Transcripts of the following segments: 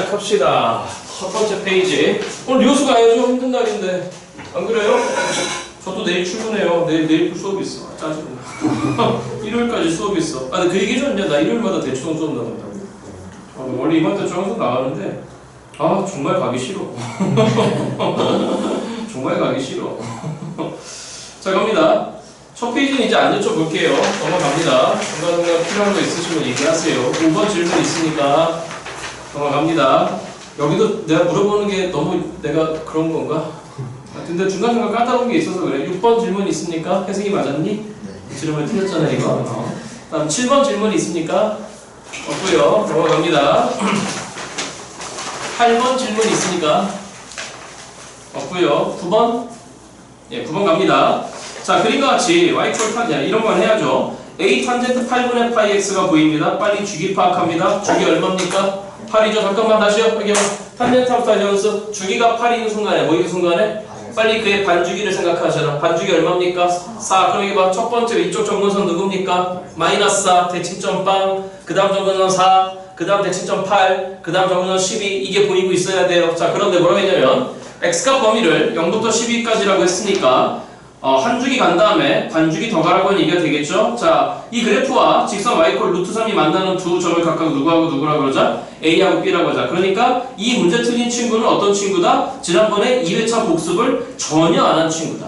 시작합시다. 첫 번째 페이지. 오늘 요수 가야죠. 힘든 날인데. 안 그래요? 저도 내일 출근해요. 내일 수업 있어. 짜증나. 일요일까지 수업 있어. 아, 근데 그 얘기 좀 했냐? 나 일요일마다 대충 수업 나간다고. 원래 이맘때 항상 나가는데, 아, 정말 가기 싫어. 정말 가기 싫어. 자, 갑니다. 첫 페이지는 이제 안 여쭤볼게요. 넘어갑니다. 중간중간 필요한 거 있으시면 얘기하세요. 5번 질문 있으니까 넘어갑니다. 여기도 내가 물어보는 게 너무 내가 그런 건가? 근데 중간중간 까다로운 게 있어서 그래. 6번 질문 있습니까? 혜승이 맞았니? 네. 질문 틀렸잖아 이거. 다음 7번 질문 있습니까? 없고요. 넘어갑니다. 8번 질문 있습니까? 없고요. 9번? 예, 9번 갑니다. 자, 그림과 같이 y꼴 탄젠트 이런 건 해야죠. a 탄젠트 8분의 파이 x가 보입니다. 빨리 주기 파악합니다. 주기 얼마입니까? 8이죠. 잠깐만 다시요. 여기 탄젠트부터 하면서 주기가 8인 순간에 뭐인 순간에 빨리 그의 반주기를 생각하셔라. 반주기 얼마입니까? 4. 그럼 여기 봐. 첫 번째 이쪽 정근선 누굽니까? 마이너스 4 대칭점 빵. 그 다음 정근선 4. 그 다음 대칭점 8. 그 다음 정근선 12. 이게 보이고 있어야 돼요. 자, 그런데 뭐라고 했냐면 x값 범위를 0부터 12까지라고 했으니까 한 주기 간 다음에 반주기 더 가라고 하면 이게 되겠죠? 자, 이 그래프와 직선 y꼴 루트 3이 만나는 두 점을 각각 누구하고 누구라고 그러자? A하고 B라고 하자. 그러니까 이 문제 틀린 친구는 어떤 친구다? 지난번에 2회차 복습을 전혀 안 한 친구다.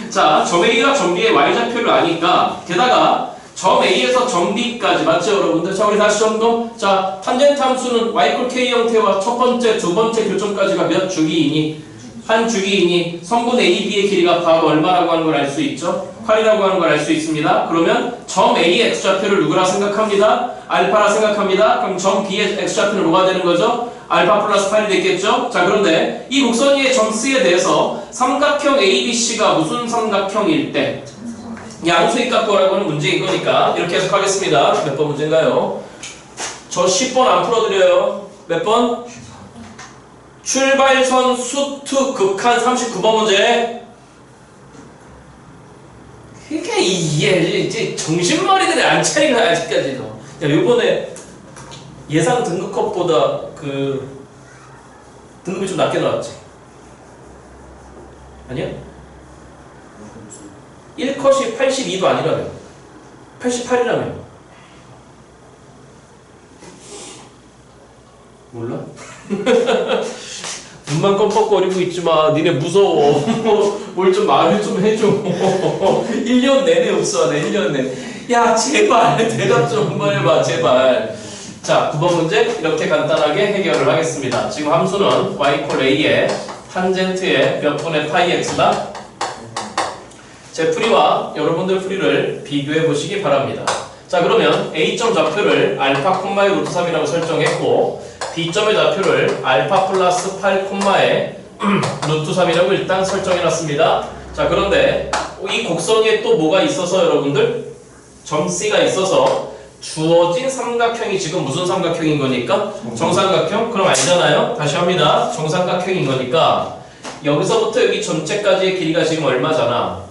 자, 점 A와 점 B의 y좌표를 아니까 게다가 점 A에서 점 B까지 맞죠 여러분들? 자, 우리 다시 점검. 자, 탄젠트 함수는 y꼴 k 형태와 첫 번째, 두 번째 교점까지가 몇 주기이니? 한 주기이니 성분 A, B의 길이가 바로 얼마라고 하는 걸 알 수 있죠? 8이라고 하는 걸 알 수 있습니다. 그러면 점 A의 x좌표를 누구라 생각합니다? 알파라 생각합니다. 그럼 점 B의 x좌표는 뭐가 되는 거죠? 알파 플러스 8이 되겠죠? 자, 그런데 이 곡선 위의 점 C에 대해서 삼각형 ABC가 무슨 삼각형일 때? 양수익 갖고 오라고 하는 문제인 거니까 이렇게 해석하겠습니다. 몇 번 문제인가요? 저 10번 안 풀어드려요. 몇 번? 출발선 수투 극한 39번 문제. 그러니까 이게 정신머리들이 안 차리네 아직까지도. 야, 요번에 예상 등급컷보다 그 등급이 좀 낮게 나왔지? 아니야? 1컷이 82도 아니라며. 88이라며. 몰라? 눈만 껌뻑거리고 있지마. 니네 무서워. 뭘 좀 말을 좀 해줘. 1년 내내 흡수하네. 1년 내내. 야, 제발 대답 좀 한번 해봐. 제발. 자, 9번 문제 이렇게 간단하게 해결을 하겠습니다. 지금 함수는 y꼴 a의 탄젠트의 몇 분의 파이 x다? 제 풀이와 여러분들 풀이를 비교해 보시기 바랍니다. 자, 그러면 A점 좌표를 알파 콤마의 루트 3이라고 설정했고 B점의 좌표를 알파 플러스 8 콤마의 루트 3이라고 일단 설정해 놨습니다. 자, 그런데 이 곡선 위에 또 뭐가 있어서 여러분들? 점 C가 있어서 주어진 삼각형이 지금 무슨 삼각형인 거니까? 정삼각형? 그럼 알잖아요? 다시 합니다. 정삼각형인 거니까 여기서부터 여기 전체까지의 길이가 지금 얼마잖아?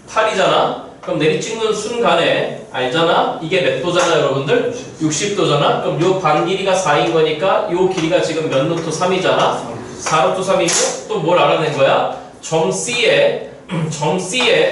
8이잖아? 그럼 내리 찍는 순간에 알잖아? 이게 몇 도잖아 여러분들? 60도잖아? 그럼 요 반 길이가 4인 거니까 요 길이가 지금 몇 루트 3이잖아? 4 루트 3이고 또 뭘 알아낸 거야? 점 C에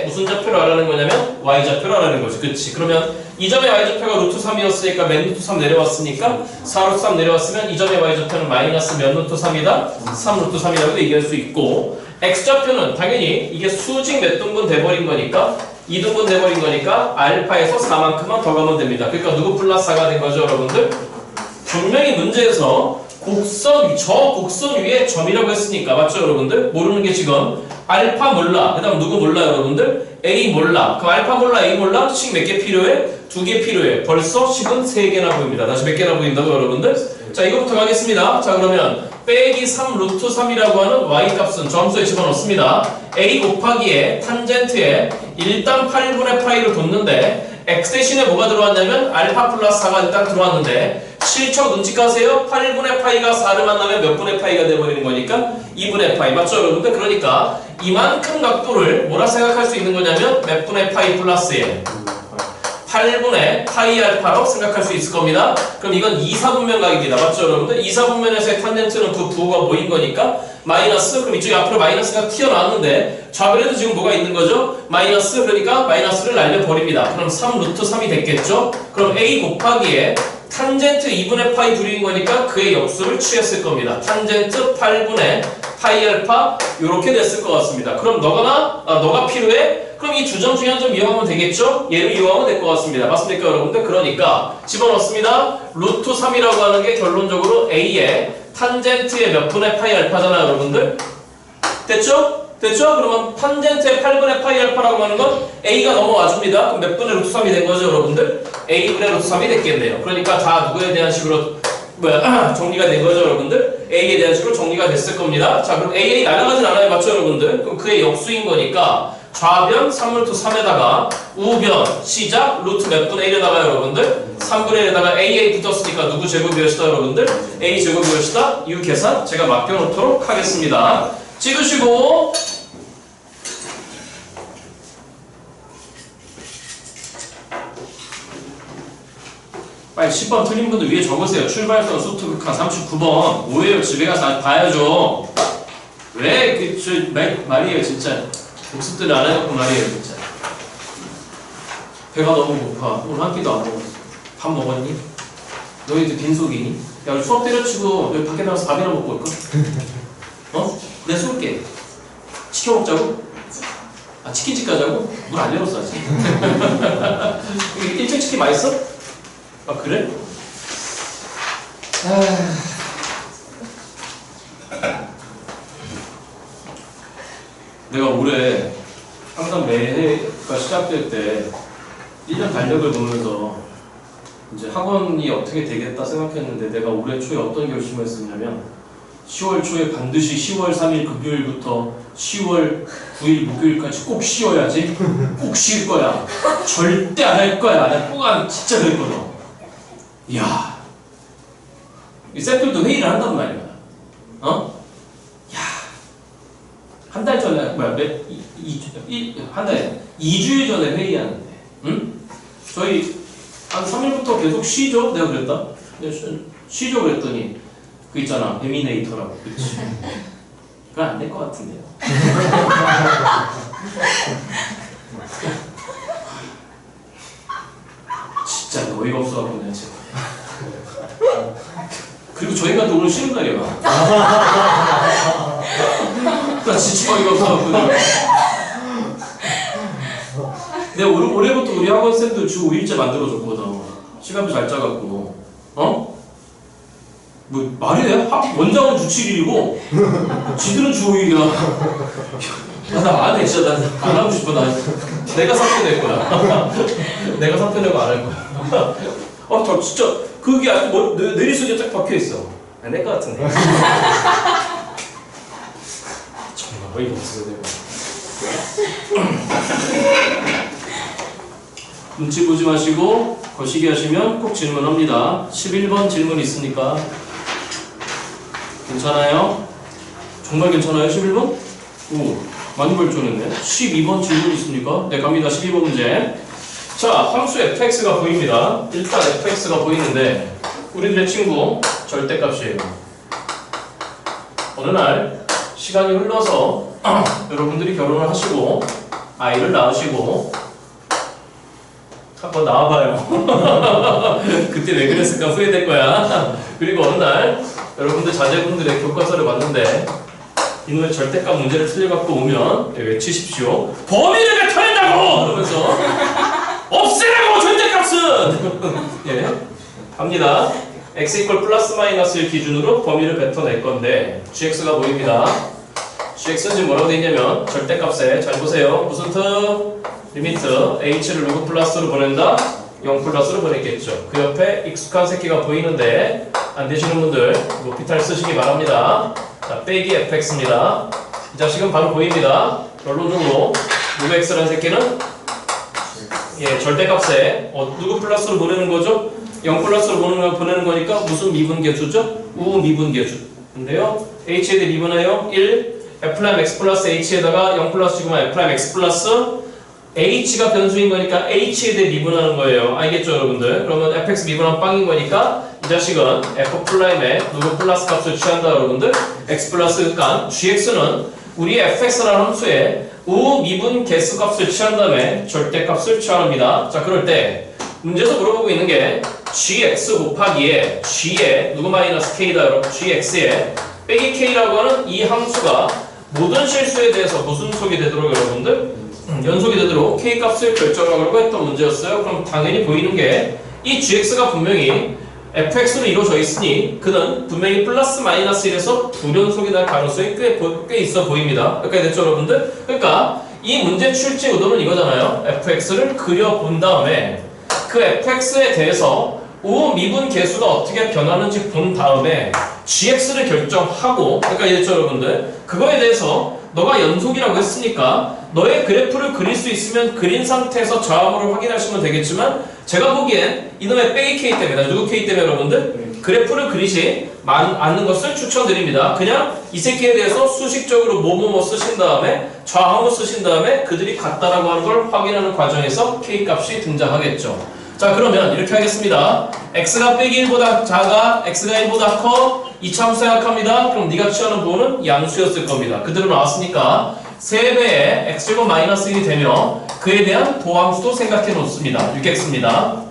무슨 좌표를 알아낸 거냐면 y좌표를 알아낸 거지. 그치? 그러면 이 점의 y좌표가 루트 3이었으니까 몇 루트 3 내려왔으니까 4 루트 3 내려왔으면 이 점의 y좌표는 마이너스 몇 루트 3이다? 3 루트 3이라고 얘기할 수 있고 x좌표는 당연히 이게 수직 몇 등분 돼버린 거니까 2등분 돼버린 거니까 알파에서 4만큼만 더 가면 됩니다. 그러니까 누구 플러스 4가 된 거죠 여러분들? 분명히 문제에서 저 곡선 위에 점이라고 했으니까 맞죠 여러분들? 모르는 게 지금 알파 몰라. 그 다음 누구 몰라 여러분들? A 몰라. 그럼 알파 몰라 A 몰라? 식 몇 개 필요해? 2개 필요해. 벌써 식은 3개나 보입니다. 다시 몇 개나 보인다고 여러분들? 자, 이거부터 가겠습니다. 자, 그러면 빼기 3 루트 3이라고 하는 y값은 점수에 집어넣습니다. A 곱하기에 탄젠트에 일단 8분의 파이를 뒀는데 x 대신에 뭐가 들어왔냐면 알파 플러스 4가 일단 들어왔는데 실적 눈치 까세요? 8분의 파이가 4를 만나면 몇 분의 파이가 돼버리는 거니까 2분의 파이 맞죠 여러분들? 그러니까 이만큼 각도를 뭐라 생각할 수 있는 거냐면 몇 분의 파이 플러스 1 8분의 파이 알파라고 생각할 수 있을 겁니다. 그럼 이건 2, 4분면 각입니다. 맞죠 여러분들? 2, 4분면에서의 탄젠트는 그 부호가 뭐인 거니까 마이너스, 그럼 이쪽에 앞으로 마이너스가 튀어나왔는데 좌변에도 지금 뭐가 있는 거죠? 마이너스, 그러니까 마이너스를 날려버립니다. 그럼 3 루트 3이 됐겠죠? 그럼 a 곱하기에 탄젠트 2분의 파이 둘인 거니까 그의 역수를 취했을 겁니다. 탄젠트 8분의 파이 알파 이렇게 됐을 것 같습니다. 그럼 너가 필요해? 그럼 이 두 점 중에 한 점 이용하면 되겠죠? 얘를 이용하면 될 것 같습니다. 맞습니까 여러분들? 그러니까 집어넣습니다. 루트 3이라고 하는 게 결론적으로 a의 탄젠트의 몇 분의 파이 알파잖아요 여러분들. 됐죠? 됐죠? 그러면 탄젠트의 8분의 파이 알파라고 하는 건 a가 넘어와줍니다. 그럼 몇 분의 루트 3이 된 거죠 여러분들? a분의 루트 3이 됐겠네요. 그러니까 다 누구에 대한 식으로 정리가 된 거죠 여러분들? a에 대한 식으로 정리가 됐을 겁니다. 자 그럼 a 날아가진 않아요. 맞죠 여러분들? 그럼 그의 역수인 거니까 좌변 3루트 3에다가 우변 시작 루트 몇 분의 1에다가 여러분들 3분의 1에다가 AA 붙었으니까 누구 제곱이었다 여러분들? A 제곱이었다? 이 계산 제가 맡겨놓도록 하겠습니다. 찍으시고 빨리 10번 틀린 분들 위에 적으세요. 출발선 수트 극한 39번 뭐예요? 집에 가서 봐야죠. 왜 말이에요 진짜. 복습들을 안 해놓고 말이에요 진짜. 배가 너무 고파. 오늘 한 끼도 안 먹었어. 밥 먹었니? 너희들 빈속이니? 야 우리 수업 때려치고 여기 밖에 나가서 밥이나 먹고 올까? 어? 내가 쏠게. 치킨 먹자고? 아 치킨집 가자고? 문 안 열었어 아직. 일찍 치킨 맛있어? 아 그래? 내가 올해 항상 매해가 시작될 때 1년 달력을 보면서 이제 학원이 어떻게 되겠다 생각했는데 내가 올해 초에 어떤 결심을 했었냐면 10월 초에 반드시 10월 3일 금요일부터 10월 9일 목요일까지 꼭 쉬어야지. 꼭 쉴 거야. 절대 안 할 거야. 내가 꼭 진짜 그랬거든. 이야 이 쌤들도 회의를 한단 말이야. 어? 한 달 전에 한 달 2주일 전에 회의하는데 응? 저희 한 3일부터 계속 쉬죠? 내가 그랬다? 쉬죠 그랬더니 그 있잖아 베미네이터라고 그치? 그건 안 될 것 같은데요. 진짜 어이가 없어갖고 내가 지금. 그리고 저희 인간도 오늘 쉬는 날이야. 나 진짜 어이가 없어갖고 내가 올해부터 우리 학원생들 주 5일째 만들어줬거든. 시간도 잘 짜갖고 어? 뭐 말이 돼? 원장은 주 7일이고 지들은 주 5일이야. 나 안 해 진짜. 난 안 하고 싶어. 내가 사표 낼 거야. 내가 사표 내고 안 할 거야. 저 진짜 그게 아주 뭐 내리수에 딱 박혀있어. 안 될 것 같은데. 정말 어이가 없어 내가. 눈치 보지 마시고 거시기 하시면 꼭 질문합니다. 11번 질문 있으니까. 괜찮아요? 정말 괜찮아요? 11번? 오, 많이 발전했네. 12번 질문 있습니까? 네, 갑니다. 12번 문제. 자, 함수 fx가 보입니다. 일단 fx가 보이는데 우리들의 친구 절대값이에요. 어느 날 시간이 흘러서 여러분들이 결혼을 하시고 아이를 낳으시고 한번 나와봐요. 그때 왜 그랬을까 후회될 거야. 그리고 어느 날 여러분들 자제분들의 교과서를 봤는데 이놈의 절대값 문제를 틀려갖고 오면 외치십시오. 범위를 뱉어낸다고! 그러면서 없애라고 절대값은! 예, 갑니다. x 이퀄 플러스 마이너스를 기준으로 범위를 뱉어낼 건데 gx가 보입니다. gx는 지금 뭐라고 되어있냐면 절대값에 잘 보세요. 무슨 트? 리미트 h를 누구 플러스로 보낸다? 0 플러스로 보냈겠죠. 그 옆에 익숙한 새끼가 보이는데 안 되시는 분들 높이탈 쓰시기 바랍니다. 자, 빼기 fx입니다. 이 자식은 바로 보입니다. 결론적으로 누구 x라는 새끼는 예, 절대값에 누구 플러스로 보내는 거죠? 0 플러스로 보내는 거니까 무슨 미분계수죠? 우미분계수. 근데요, h에 대해 미분해요. 1 f'X 플러스 h에다가 0 플러스 시그마 f'X 플러스 h가 변수인 거니까 h에 대해 미분하는 거예요. 알겠죠 여러분들? 그러면 fx 미분하면 빵인 거니까 이 자식은 f'에 누구 플러스 값을 취한다 여러분들? x 플러스 값 gx는 우리 fx라는 함수에 우 미분 개수 값을 취한 다음에 절대값을 취합니다. 자 그럴 때 문제에서 물어보고 있는 게 gx 곱하기에 g에 누구 마이너스 k다 여러분? gx에 빼기 k라고 하는 이 함수가 모든 실수에 대해서 무슨 속이 되도록 여러분들? 연속이 되도록 k 값을 결정하려고 했던 문제였어요. 그럼 당연히 보이는 게 이 gx가 분명히 fx로 이루어져 있으니 그는 분명히 플러스 마이너스 1에서 불연속이 될 가능성이 꽤 있어 보입니다. 여기까지 됐죠 여러분들? 그러니까 이 문제 출제 의도는 이거잖아요. fx를 그려본 다음에 그 fx에 대해서 우 미분 계수가 어떻게 변하는지 본 다음에 gx를 결정하고 그러니까 이랬죠 여러분들? 그거에 대해서 너가 연속이라고 했으니까 너의 그래프를 그릴 수 있으면 그린 상태에서 저항으로 확인하시면 되겠지만 제가 보기엔 이놈의 빼기 k 때문에 누구 k 때문에 여러분들? 그래프를 그리지 않는 것을 추천드립니다. 그냥 이 새끼에 대해서 수식적으로 뭐뭐뭐 쓰신 다음에 좌항으로 쓰신 다음에 그들이 같다라고 하는 걸 확인하는 과정에서 k 값이 등장하겠죠. 자 그러면 이렇게 하겠습니다. x가 빼기 1보다 작아, x가 1보다 커, 이차함수 생각합니다. 그럼 네가 취하는 부호는 양수였을 겁니다. 그대로 나왔으니까 3배의 x제곱 마이너스 1이 되며 그에 대한 도함수도 생각해 놓습니다. 6x입니다.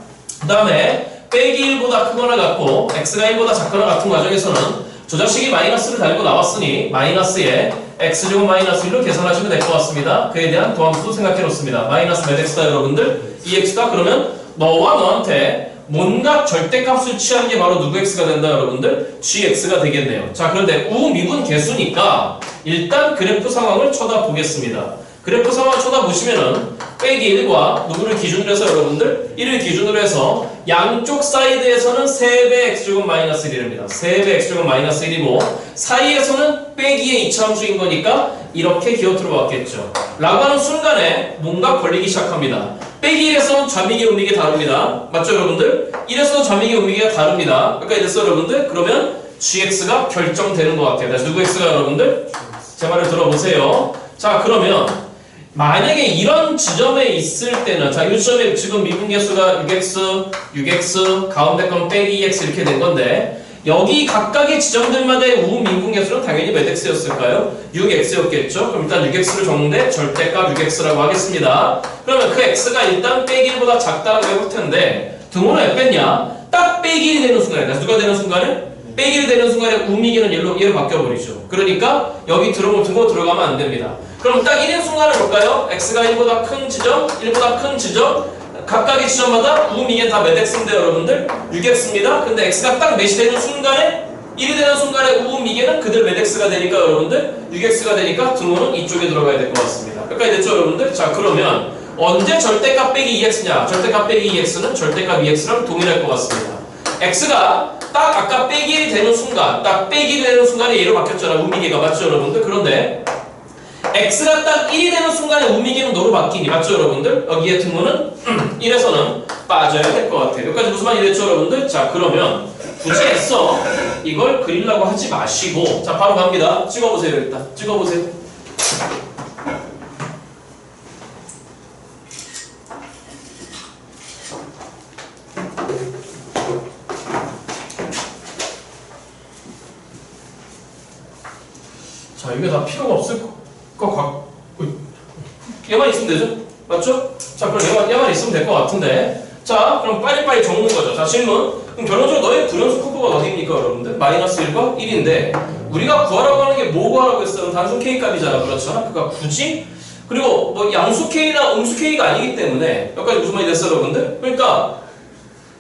그 다음에 빼기 1보다 크거나 같고 x가 1보다 작거나 같은 과정에서는 저 자식이 마이너스를 달고 나왔으니 마이너스에 x제곱 마이너스 1로 계산하시면 될 것 같습니다. 그에 대한 도함수도 생각해 놓습니다. 마이너스 몇 x다 여러분들? 2x다 그러면 너와 너한테 뭔가 절대값을 취하는 게 바로 누구 x가 된다 여러분들? gx가 되겠네요. 자 그런데 우미분 개수니까 일단 그래프 상황을 쳐다보겠습니다. 그래프 상황을 쳐다보시면은 빼기 1과 누구를 기준으로 해서 여러분들 1을 기준으로 해서 양쪽 사이드에서는 3배 x제곱 마이너스 1입니다. 3배 x제곱 마이너스 1이고 사이에서는 빼기의 이차함수인 거니까 이렇게 기어트로 봤겠죠. 라고 하는 순간에 뭔가 걸리기 시작합니다. 빼기 1에서는 좌미기 우미기 다릅니다. 맞죠 여러분들? 1에서는 좌미기 우미기가 다릅니다. 그러니까 이랬어 여러분들? 그러면 gx가 결정되는 것 같아요. 다시 누구 x가 여러분들? 제 말을 들어보세요. 자 그러면 만약에 이런 지점에 있을 때는 자 이 지점에 지금 미분계수가 6x, 6x, 가운데 건 빼기 2x 이렇게 된 건데 여기 각각의 지점들마다의 우미분계수는 당연히 몇 x였을까요? 6x였겠죠? 그럼 일단 6x를 적는데 절대값 6x라고 하겠습니다. 그러면 그 x가 일단 빼기 1보다 작다라고 해볼 텐데 등호는 왜 뺐냐? 딱 빼기 1이 되는 순간에 누가 되는 순간에? 빼기 1이 되는 순간에 우미기는 얘로 바뀌어버리죠. 그러니까 여기 등호 들어가면 안 됩니다. 그럼 딱 1인 순간을 볼까요? x가 1보다 큰 지점, 1보다 큰 지점 각각의 지점마다 우미기는 다 몇 x인데 여러분들? 6x입니다. 근데 x가 딱 몇이 되는 순간에 1이 되는 순간에 우미기는 그들 몇 x가 되니까 여러분들? 6x가 되니까 등호는 이쪽에 들어가야 될 것 같습니다. 여기까지 됐죠 여러분들? 자 그러면 언제 절대값 빼기 2x냐? 절대값 빼기 2x는 절대값 2x랑 동일할 것 같습니다. x가 딱 아까 빼기 1이 되는 순간 딱 빼기 1이 되는 순간에 얘로 바뀌었잖아 우미기가 맞죠 여러분들? 그런데 x가 딱 1이 되는 순간에 우미기는 노로 바뀌니 맞죠 여러분들? 여기에 등호는 1에서는 빠져야 될 것 같아요. 여기까지 무슨 말이 됐죠 여러분들? 자 그러면 굳이 애써 이걸 그리려고 하지 마시고 자 바로 갑니다. 찍어보세요 일단 찍어보세요. 자 이게 다 필요가 없을 것 같고 얘만 있으면 되죠? 맞죠? 자 그럼 얘만 있으면 될 것 같은데 자 그럼 빨리빨리 적는 거죠. 자 질문 그럼 결론적으로 너의 불연속 콤보가 어디입니까 여러분들? 마이너스 1과 1인데 우리가 구하라고 하는 게 뭐 구하라고 했어요? 단순 k 값이잖아 그렇죠? 그러니까 굳이 그리고 뭐 양수 k나 음수 k가 아니기 때문에 여기까지 무슨 말이 됐어요 여러분들? 그러니까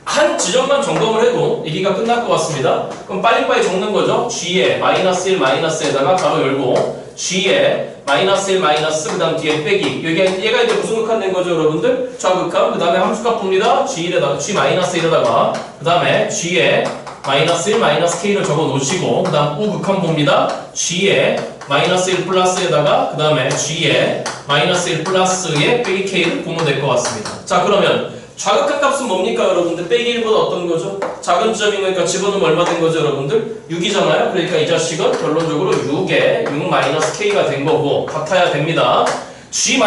한 지점만 점검을 해도 얘기가 끝날 것 같습니다. 그럼 빨리빨리 적는 거죠. g에 마이너스 1 마이너스에다가 가로 열고 g에 마이너스 1 마이너스 그 다음 뒤에 빼기 얘가 이제 무슨 극한된 거죠 여러분들? 좌극한 그 다음에 함수값 봅니다. g1에다가 g 마이너스 1에다가 그 다음에 g에 마이너스 1 마이너스 k를 적어 놓으시고 그 다음 우극한 봅니다. g에 마이너스 1 플러스에다가 그 다음에 g에 마이너스 1 플러스에 빼기 k를 보면 될 것 같습니다. 자 그러면 좌극한 값은 뭡니까 여러분들? 빼기 1보다 어떤 거죠? 작은 지점인 거니까 집어넣으면 얼마 된 거죠 여러분들? 6이잖아요. 그러니까 이 자식은 결론적으로 6에 6-k가 된 거고 같아야 됩니다. G-1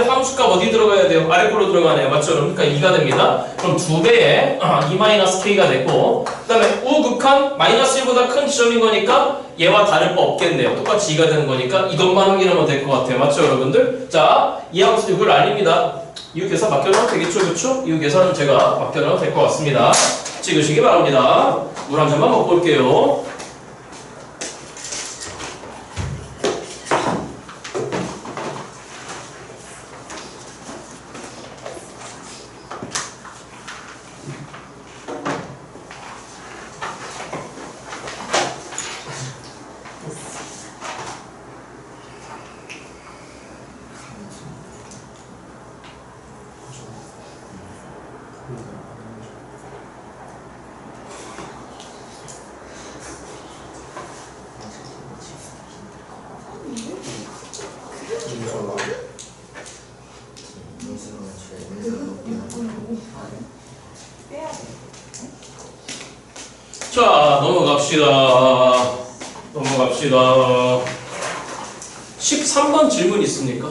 함수값 어디 들어가야 돼요? 아래 걸로 들어가네요. 맞죠? 그러니까 2가 됩니다. 그럼 2배에 2-k가 됐고 그 다음에 우극한 -1보다 큰 지점인 거니까 얘와 다를 바 없겠네요. 똑같이 2가 되는 거니까 이것만 확인하면 될 것 같아요. 맞죠 여러분들? 자, 이 함수 6을 알립니다. 이후 계산 맡겨놓으면 되겠죠? 그쵸? 이후 계산은 제가 맡겨놓으면 될 것 같습니다. 찍으시기 바랍니다. 물 한 잔만 먹고 올게요. 자, 넘어갑시다. 13번 질문 있습니까?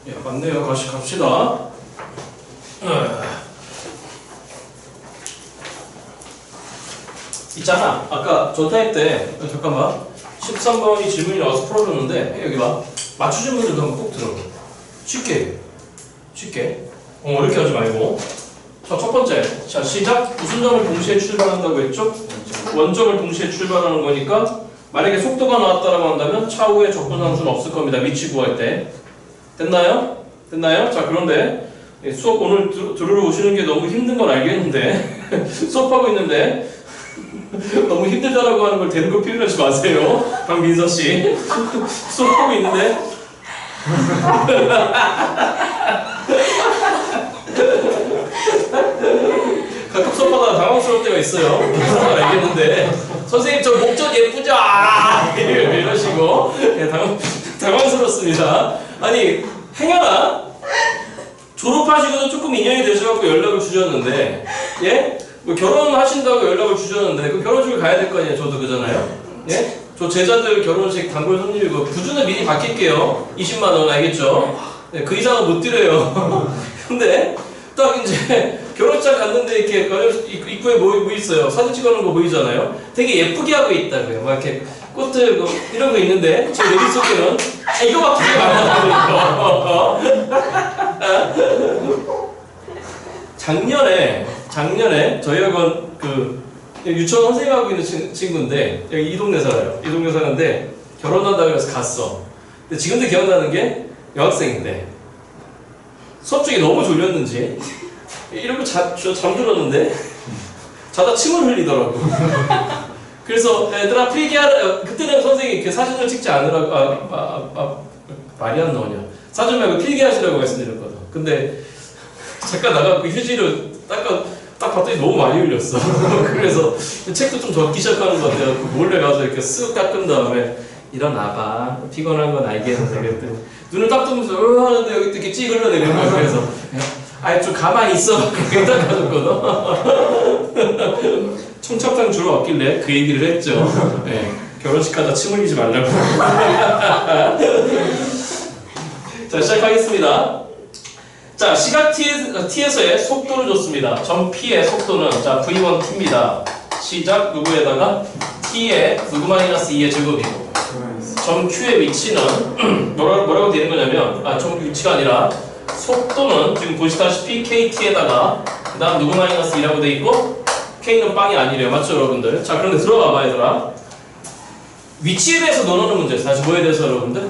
예, 맞네요. 갑시다. 있잖아. 아까 전타입 때, 잠깐만. 13번이 질문이 나와서 풀어줬는데, 여기 봐. 맞추 질문들도 한번 꼭 들어. 쉽게. 이렇게 하지 말고. 자, 첫 번째. 자, 시작. 무슨 점을 동시에 출발한다고 했죠? 원점을 동시에 출발하는 거니까, 만약에 속도가 나왔다라고 한다면 차후에 접근함수는 없을 겁니다. 위치 구할 때. 됐나요? 자, 그런데 수업 오늘 들으러 오시는 게 너무 힘든 건 알겠는데 수업하고 있는데 너무 힘들다라고 하는 걸 대놓고 표현하지 마세요. 강민서씨 수업하고 있는데 가끔 수업하다가 당황스러울 때가 있어요. 무슨 걸 알겠는데 선생님 저 목젖 예쁘죠? 이러시고 당황스럽습니다. 아니 행여나 졸업하시고도 조금 인연이 되셔갖고 연락을 주셨는데 예? 뭐 결혼하신다고 연락을 주셨는데 그 결혼식을 가야 될 거 아니에요. 저도 그잖아요. 예? 저 제자들 결혼식 단골 손님이고 부주는 미리 바뀔게요. 20만원 알겠죠? 네, 그 이상은 못 드려요. 근데 딱 이제 결혼식 갔는데 이렇게 입구에 뭐 있어요? 사진 찍어놓은 거 보이잖아요? 되게 예쁘게 하고 있다고요. 막 이렇게 꽃들 뭐 이런 거 있는데 제 머릿속에는 이거밖에 안 나거든요. 작년에 저희 학원 그 유치원 선생님하고 있는 친구인데 여기 이 동네 살아요. 이 동네 사는데 결혼한다고 해서 갔어. 근데 지금도 기억나는 게 여학생인데 수업 중에 너무 졸렸는지 이러고 잠들었는데 자다 침을 흘리더라고. 그래서 얘들아 필기하라. 그때는 선생님이 그 사진을 찍지 않으라고 말이 안 나오냐. 사진 말고 필기하시라고 말씀드렸거든. 근데 잠깐 나가고 휴지를 딱 봤더니 너무 많이 흘렸어. 그래서 책도 좀 적기 시작하는 것 같아요. 몰래 가서 이렇게 쓱 닦은 다음에 일어나봐. 피곤한 건 알겠는데 그랬더니 눈을 딱 뜨면서 하는데 여기 이렇게 찌 흘러내리는 거야. 그래서 아이 좀 가만히 있어. 그렇게 딱 가졌거든. 청첩장 주러 왔길래 그 얘기를 했죠. 네, 결혼식 가다 침 흘리지 말라고. 자, 시작하겠습니다. 자, 시각 t에서의 속도를 줬습니다. 점 p의 속도는 자 v1t입니다. 시작 누구에다가 t의 누구 마이너스 2의 제곱이고 점 q의 위치는 뭐라고 되는 거냐면 점 위치가 아니라 속도는 지금 보시다시피 kt에다가 그 다음 누구 마이너스 2라고 돼 있고 k는 빵이 아니래요. 맞죠 여러분들? 자, 그런데 들어봐봐 얘들아. 위치에 대해서 논하는 문제였어. 다시 뭐에 대해서 여러분들?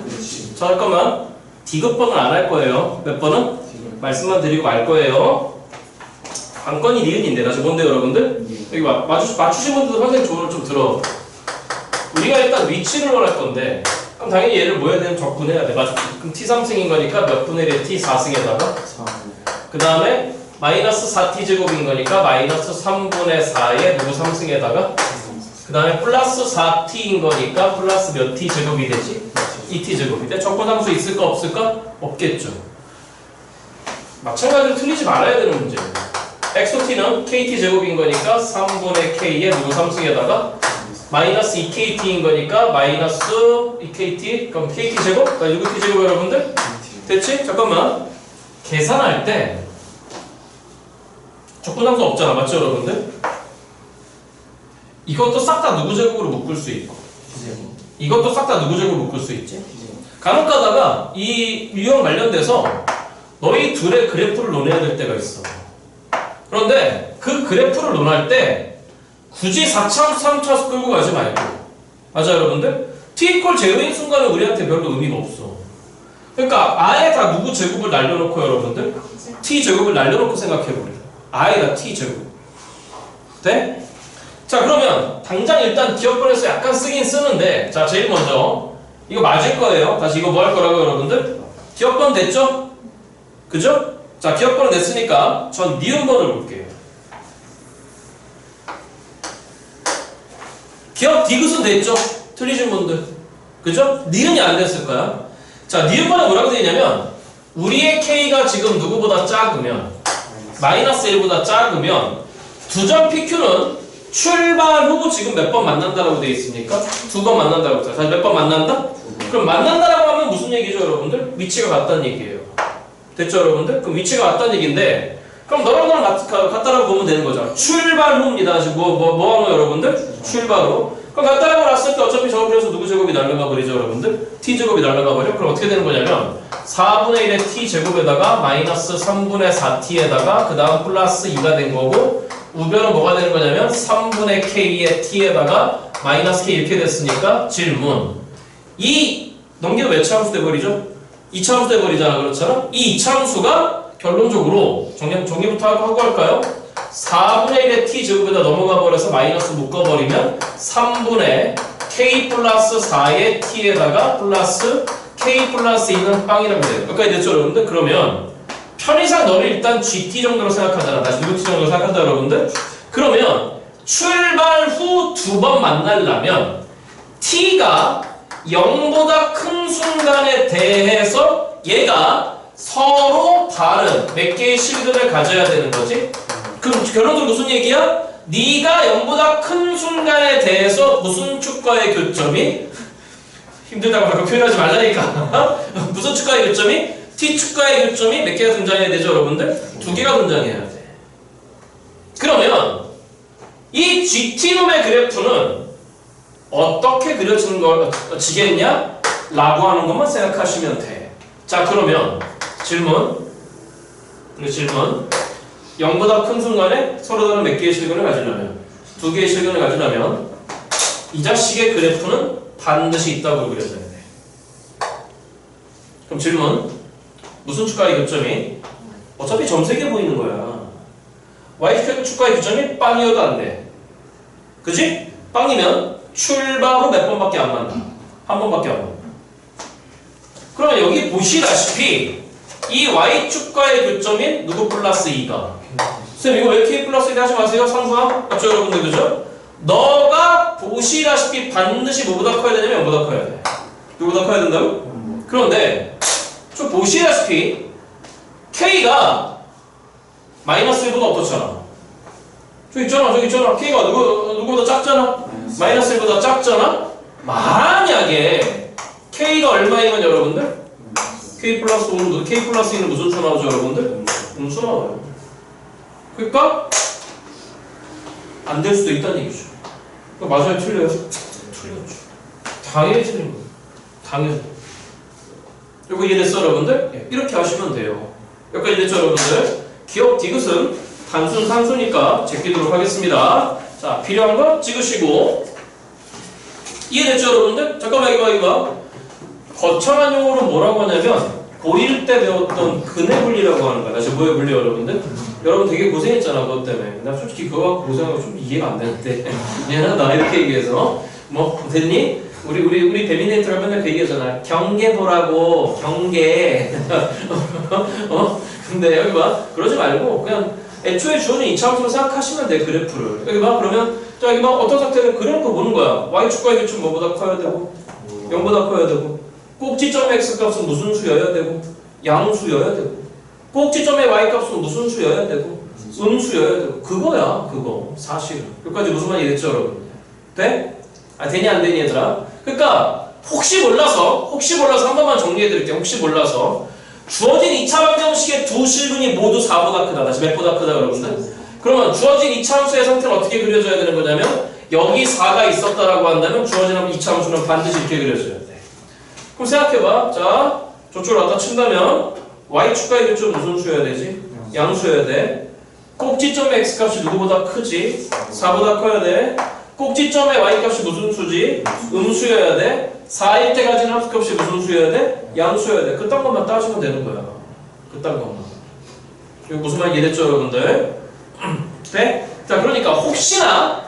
자, 잠깐만. 디귿번은 안 할 거예요. 몇 번은? 말씀만 드리고 말 거예요. 관건이 니은인데 다시 뭔데요 여러분들? 여기 맞추신 분들도 선생님 조언을 좀 들어. 우리가 일단 위치를 원할 건데 그럼 당연히 얘를 뭐 해야 되면 적분해야 돼. 맞죠? 그럼 t3승인 거니까 몇 분의 1에 t4승에다가 그 다음에 마이너스 4t 제곱인 거니까 마이너스 3분의 4에 누구 3승에다가 그 다음에 플러스 4t인 거니까 플러스 몇 t 제곱이 되지? 2t 제곱인데 적분함수 있을까 없을까? 없겠죠. 마찬가지로 틀리지 말아야 되는 문제예요. xt는 kt 제곱인 거니까 3분의 k의 누구 삼승에다가 마이너스 2kt인 거니까 마이너스 2kt 그럼 kt 제곱? 누구 t 제곱 여러분들? 됐지? 잠깐만 계산할 때 적분함수 없잖아 맞죠 여러분들? 이것도 싹 다 누구 제곱으로 묶을 수 있고 이것도 싹 다 누구 제곱으로 묶을 수 있지? 간혹 가다가 이 유형 관련돼서 너희 둘의 그래프를 논해야 될 때가 있어. 그런데 그 그래프를 논할 때 굳이 4차함수, 3차함수 끌고 가지 말고 맞아 여러분들? t 이퀄 제로인 순간은 우리한테 별로 의미가 없어. 그러니까 아예 다 누구 제곱을 날려놓고 여러분들 t 제곱을 날려놓고 생각해버려. 아예 다 t 제곱 돼? 자 그러면 당장 일단 기억번에서 약간 쓰긴 쓰는데 자 제일 먼저 이거 맞을 거예요. 다시 이거 뭐 할 거라고 여러분들? 기억번 됐죠? 그죠? 자 기억번은 됐으니까 전 니은번을 볼게요. 기억 디귿은 됐죠? 틀리신 분들 그죠? 니은이 안 됐을 거야. 자 니은번에 뭐라고 되어 있냐면 우리의 k가 지금 누구보다 작으면 마이너스 1보다 작으면 두 점 PQ는 출발 후 지금 몇 번 만난다라고 되어 있습니까? 2번 만난다고 했잖아. 다시 몇 번 만난다? 그럼 만난다라고 하면 무슨 얘기죠 여러분들? 위치가 같다는 얘기예요. 됐죠 여러분들? 그럼 위치가 같다는 얘기인데 그럼 너랑 나랑 같다라고 보면 되는 거죠. 출발 후입니다. 지금 뭐 하는 거 여러분들? 출발 후. 그럼 같다라고 놨을 때 어차피 저거 그래서 누구 제곱이 날라가 버리죠 여러분들? t 제곱이 날라가 버려? 그럼 어떻게 되는 거냐면 4분의 1의 t 제곱에다가 마이너스 3분의 4t에다가 그 다음 플러스 2가 된 거고 우변은 뭐가 되는 거냐면 3분의 k의 t에다가 마이너스 k 이렇게 됐으니까 질문 이 넘기면 몇 차함수 돼버리죠? 2차함수 돼버리잖아 그렇잖아? 이 2차함수가 결론적으로 정리부터 하고 할까요? 4분의 1의 t 제곱에다 넘어가 버려서 마이너스 묶어버리면 3분의 k 플러스 4의 t에다가 플러스 k 플러스 2는 빵이라고 돼요. 여기까지 됐죠 여러분들? 그러면 편의상 너를 일단 gt 정도로 생각하잖아. 다시 t 정도로 생각한다 여러분들? 그러면 출발 후 2번 만나려면 t가 0보다 큰 순간에 대해서 얘가 서로 다른 몇 개의 실근을 가져야 되는 거지? 그럼 결론적으로 무슨 얘기야? 네가 0보다 큰 순간에 대해서 무슨 축과의 교점이 힘들다고 하고 표현하지 말라니까 무슨 축과의 교점이? T축과의 교점이 몇 개가 등장해야 되죠 여러분들? 2개가 등장해야 돼. 그러면 이 GT놈의 그래프는 어떻게 그려지겠냐? 라고 하는 것만 생각하시면 돼. 자 그러면 질문 0보다 큰 순간에 서로 다른 몇 개의 실근을 가지려면 2개의 실근을 가지려면 이 자식의 그래프는 반드시 있다고 그려져야 돼. 그럼 질문 무슨 축과의 교점이? 어차피 점색해 보이는 거야. Y축과의 교점이 빵이어도 안 돼. 그지? 빵이면 출발 후 몇 번밖에 안 만나. 한 번밖에 안 만나. 그러면 여기 보시다시피 이 Y축과의 교점인 누구 플러스 2가 선생님 이거 왜 K 플러스 2 하지 마세요? 상수함? 맞죠 여러분들 그죠? 너가 보시다시피 반드시 뭐보다 커야 되냐면 0보다 커야 돼. 누구보다 커야 된다고? 그런데 좀 보시다시피 K가 마이너스 1보다 어떻잖아. 저기 있잖아 K가 누구보다 작잖아. 마이너스 1보다 작잖아. 만약에 K가 얼마이면 여러분들? K 플러스 5는 K 플러스 2는 무슨 수 나오죠 여러분들? 음수 나와요. 그러니까 안 될 수도 있다는 얘기죠. 맞아요 틀려요? 틀렸죠. 당연히 틀린 거예요. 당연히. 이거 이해됐어 여러분들? 이렇게 하시면 돼요. 여기까지 이해됐죠 여러분들? 기억 디귿은 단순 산수니까 제끼도록 하겠습니다. 자 필요한 거 찍으시고 이해됐죠 여러분들? 잠깐만 이거 거창한 용어로 뭐라고 하냐면 고1 때 배웠던 근해 분리라고 하는 거야. 다시 뭐에 분리 여러분들? 여러분 되게 고생했잖아 그것 때문에. 나 솔직히 그거 갖고 고생하고 좀 이해가 안 되는데 미안하다 이렇게 얘기해서 뭐 됐니? 우리 배민네이트가 맨날 그 얘기하잖아. 경계 보라고 경계 근데 여기 봐 그러지 말고 그냥 애초에 주어진 이차함수로 생각하시면 돼 그래프를. 여기 봐 그러면 자 여기 봐 어떤 상태는 그래놓고 보는 거야. Y축과의 교점 뭐보다 커야 되고 0보다 커야 되고 꼭지점의 X값은 무슨 수여야 되고 양수여야 되고 꼭지점의 Y값은 무슨 수여야 되고 음수여야 돼. 그거야, 그거. 사실은. 여기까지 무슨 말이 됐죠, 여러분? 돼? 아, 되니 안 되니, 얘들아? 그러니까, 혹시 몰라서 한 번만 정리해드릴게요. 혹시 몰라서. 주어진 2차 방정식의 두 실근이 모두 4보다 크다. 다시 몇 보다 크다, 여러분들? 그러면 주어진 2차 함수의 상태는 어떻게 그려져야 되는 거냐면, 여기 4가 있었다라고 한다면, 주어진 2차 함수는 반드시 이렇게 그려져야 돼. 그럼 생각해봐. 자, 저쪽으로 갖다 친다면, y축과 이쪽 무슨 수여야 되지? 양수여야 돼. 꼭지점의 x값이 누구보다 크지? 4보다 커야 돼. 꼭지점의 y값이 무슨 수지? 음수여야 돼. 4일 때 가진 함수값이 무슨 수여야 돼? 양수여야 돼. 그딴 것만 따지면 되는 거야. 그딴 것만. 이거 무슨 말 이해됐죠, 여러분들? 네? 자, 그러니까 혹시나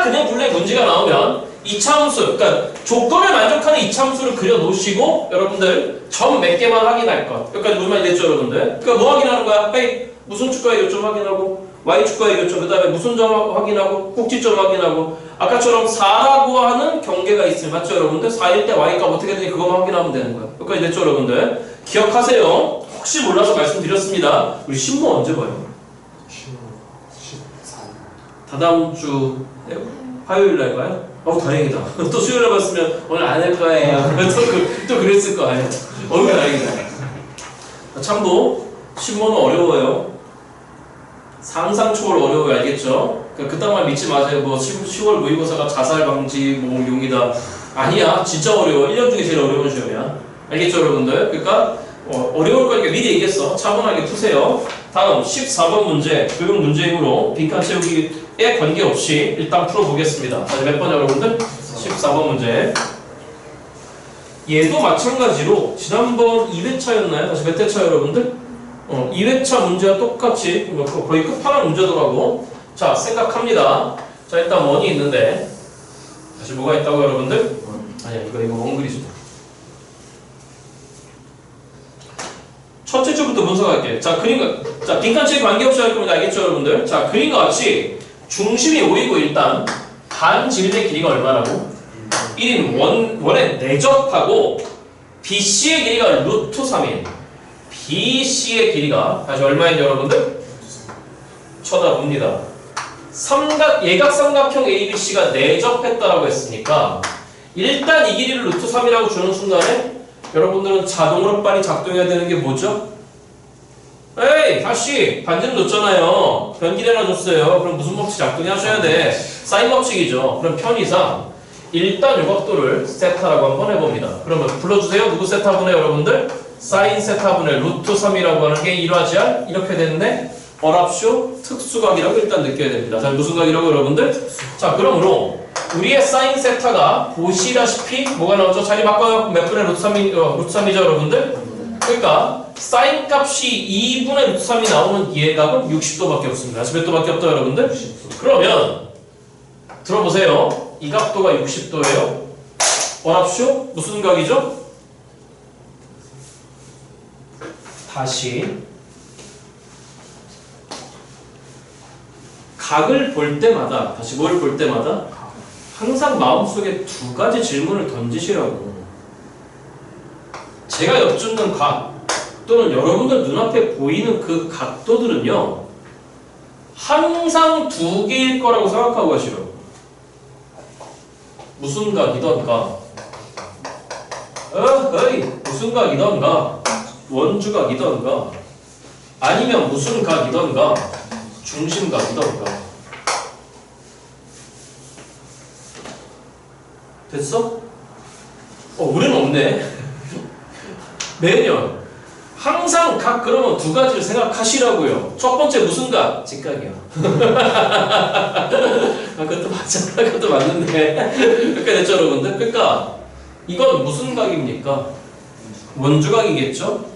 그냥 분류에 문제가 나오면 2차 함수, 그러니까 조건을 만족하는 2차 함수를 그려 놓으시고 여러분들 점 몇 개만 확인할 것. 여기까지 무슨 말 이해됐죠, 여러분들? 그러니까 뭐 확인하는 거야? 헤이, 무슨 축과의 요점 확인하고 y축과의 요점, 그 다음에 무슨 점 확인하고 꼭지점 확인하고 아까처럼 4라고 하는 경계가 있으면 맞죠, 여러분들? 4일 때 y값 어떻게 되니 그것만 확인하면 되는 거야. 여기까지 됐죠, 여러분들? 기억하세요. 혹시 몰라서 말씀드렸습니다. 우리 신모 언제 봐요? 다다음 주 화요일 날 봐요? 다행이다. 또 수요일에 봤으면 오늘 안 할 거예요. 또 그랬을 거 아니야. 다행이다. 참고 신모는 어려워요. 상상 초월 어려워요. 알겠죠? 그딴 말 믿지 마세요. 뭐 10월 모의고사가 자살 방지 뭐 용이다. 아니야. 진짜 어려워. 1년 중에 제일 어려운 시험이야. 알겠죠, 여러분들? 그러니까 어려울 거니까 미리 얘기했어. 차분하게 푸세요. 다음 14번 문제. 교육 문제이므로 빈칸 채우기에 관계없이 일단 풀어보겠습니다. 다시 몇 번 여러분들? 14번 문제. 얘도 마찬가지로 지난번 2회차였나요? 다시 몇 회차 여러분들? 2회차 문제와 똑같이 거의 끝판왕 문제더라고. 자, 생각합니다. 자, 일단 원이 있는데 다시 뭐가 있다고 여러분들? 아니야, 이거 원그리스도. 첫째 줄부터 분석할게. 자, 자, 빈칸치에 관계없이 할 겁니다. 알겠죠, 여러분들? 자, 그림과 같이 중심이 5이고 일단 반지름의 길이가 얼마라고? 1인 원에 내접하고 BC의 길이가 루트 3인 BC의 길이가 다시 얼마인 여러분들? 쳐다봅니다. 예각삼각형 ABC가 내접했다라고 했으니까 일단 이 길이를 루트 3이라고 주는 순간에 여러분들은 자동으로 빨리 작동해야 되는 게 뭐죠? 에이! 다시! 반지름 줬잖아요. 변기를 하나 줬어요. 그럼 무슨 법칙 작동하셔야 돼? 사인 법칙이죠. 그럼 편의상 일단 요 각도를 세타라고 한번 해봅니다. 그러면 불러주세요. 누구 세타분의 여러분들? 사인 세타분의 루트 3이라고 하는 게 일화지알 이렇게 됐네. 어랍쇼 특수각이라고 일단 느껴야 됩니다. 자, 무슨 각이라고 여러분들? 자, 그러므로 우리의 사인 세타가 보시다시피 뭐가 나오죠? 자리 바꿔갖고 몇 분의 루트 3이죠 여러분들? 그러니까 사인 값이 2분의 루트 3이 나오는 예각은 60도밖에 없습니다. 다시 몇 도밖에 없다 여러분들? 그러면 들어보세요. 이 각도가 60도예요. 어랍쇼 무슨 각이죠? 다시 각을 볼 때마다 다시 뭘 볼 때마다 항상 마음속에 두 가지 질문을 던지시라고. 제가 엿주는 각 또는 여러분들 눈앞에 보이는 그 각도들은요 항상 두 개일 거라고 생각하고 가시라고. 무슨 각이던가 무슨 각이던가 원주각이던가 아니면 무슨 각이던가 중심각이던가. 됐어? 우리는 없네. 매년 항상 각 그러면 두 가지를 생각하시라고요. 첫 번째 무슨 각? 직각이요. 그것도 맞아. 그것도 맞는데. 그렇게 됐죠 여러분들? 그러니까 이건 무슨 각입니까? 원주각이겠죠?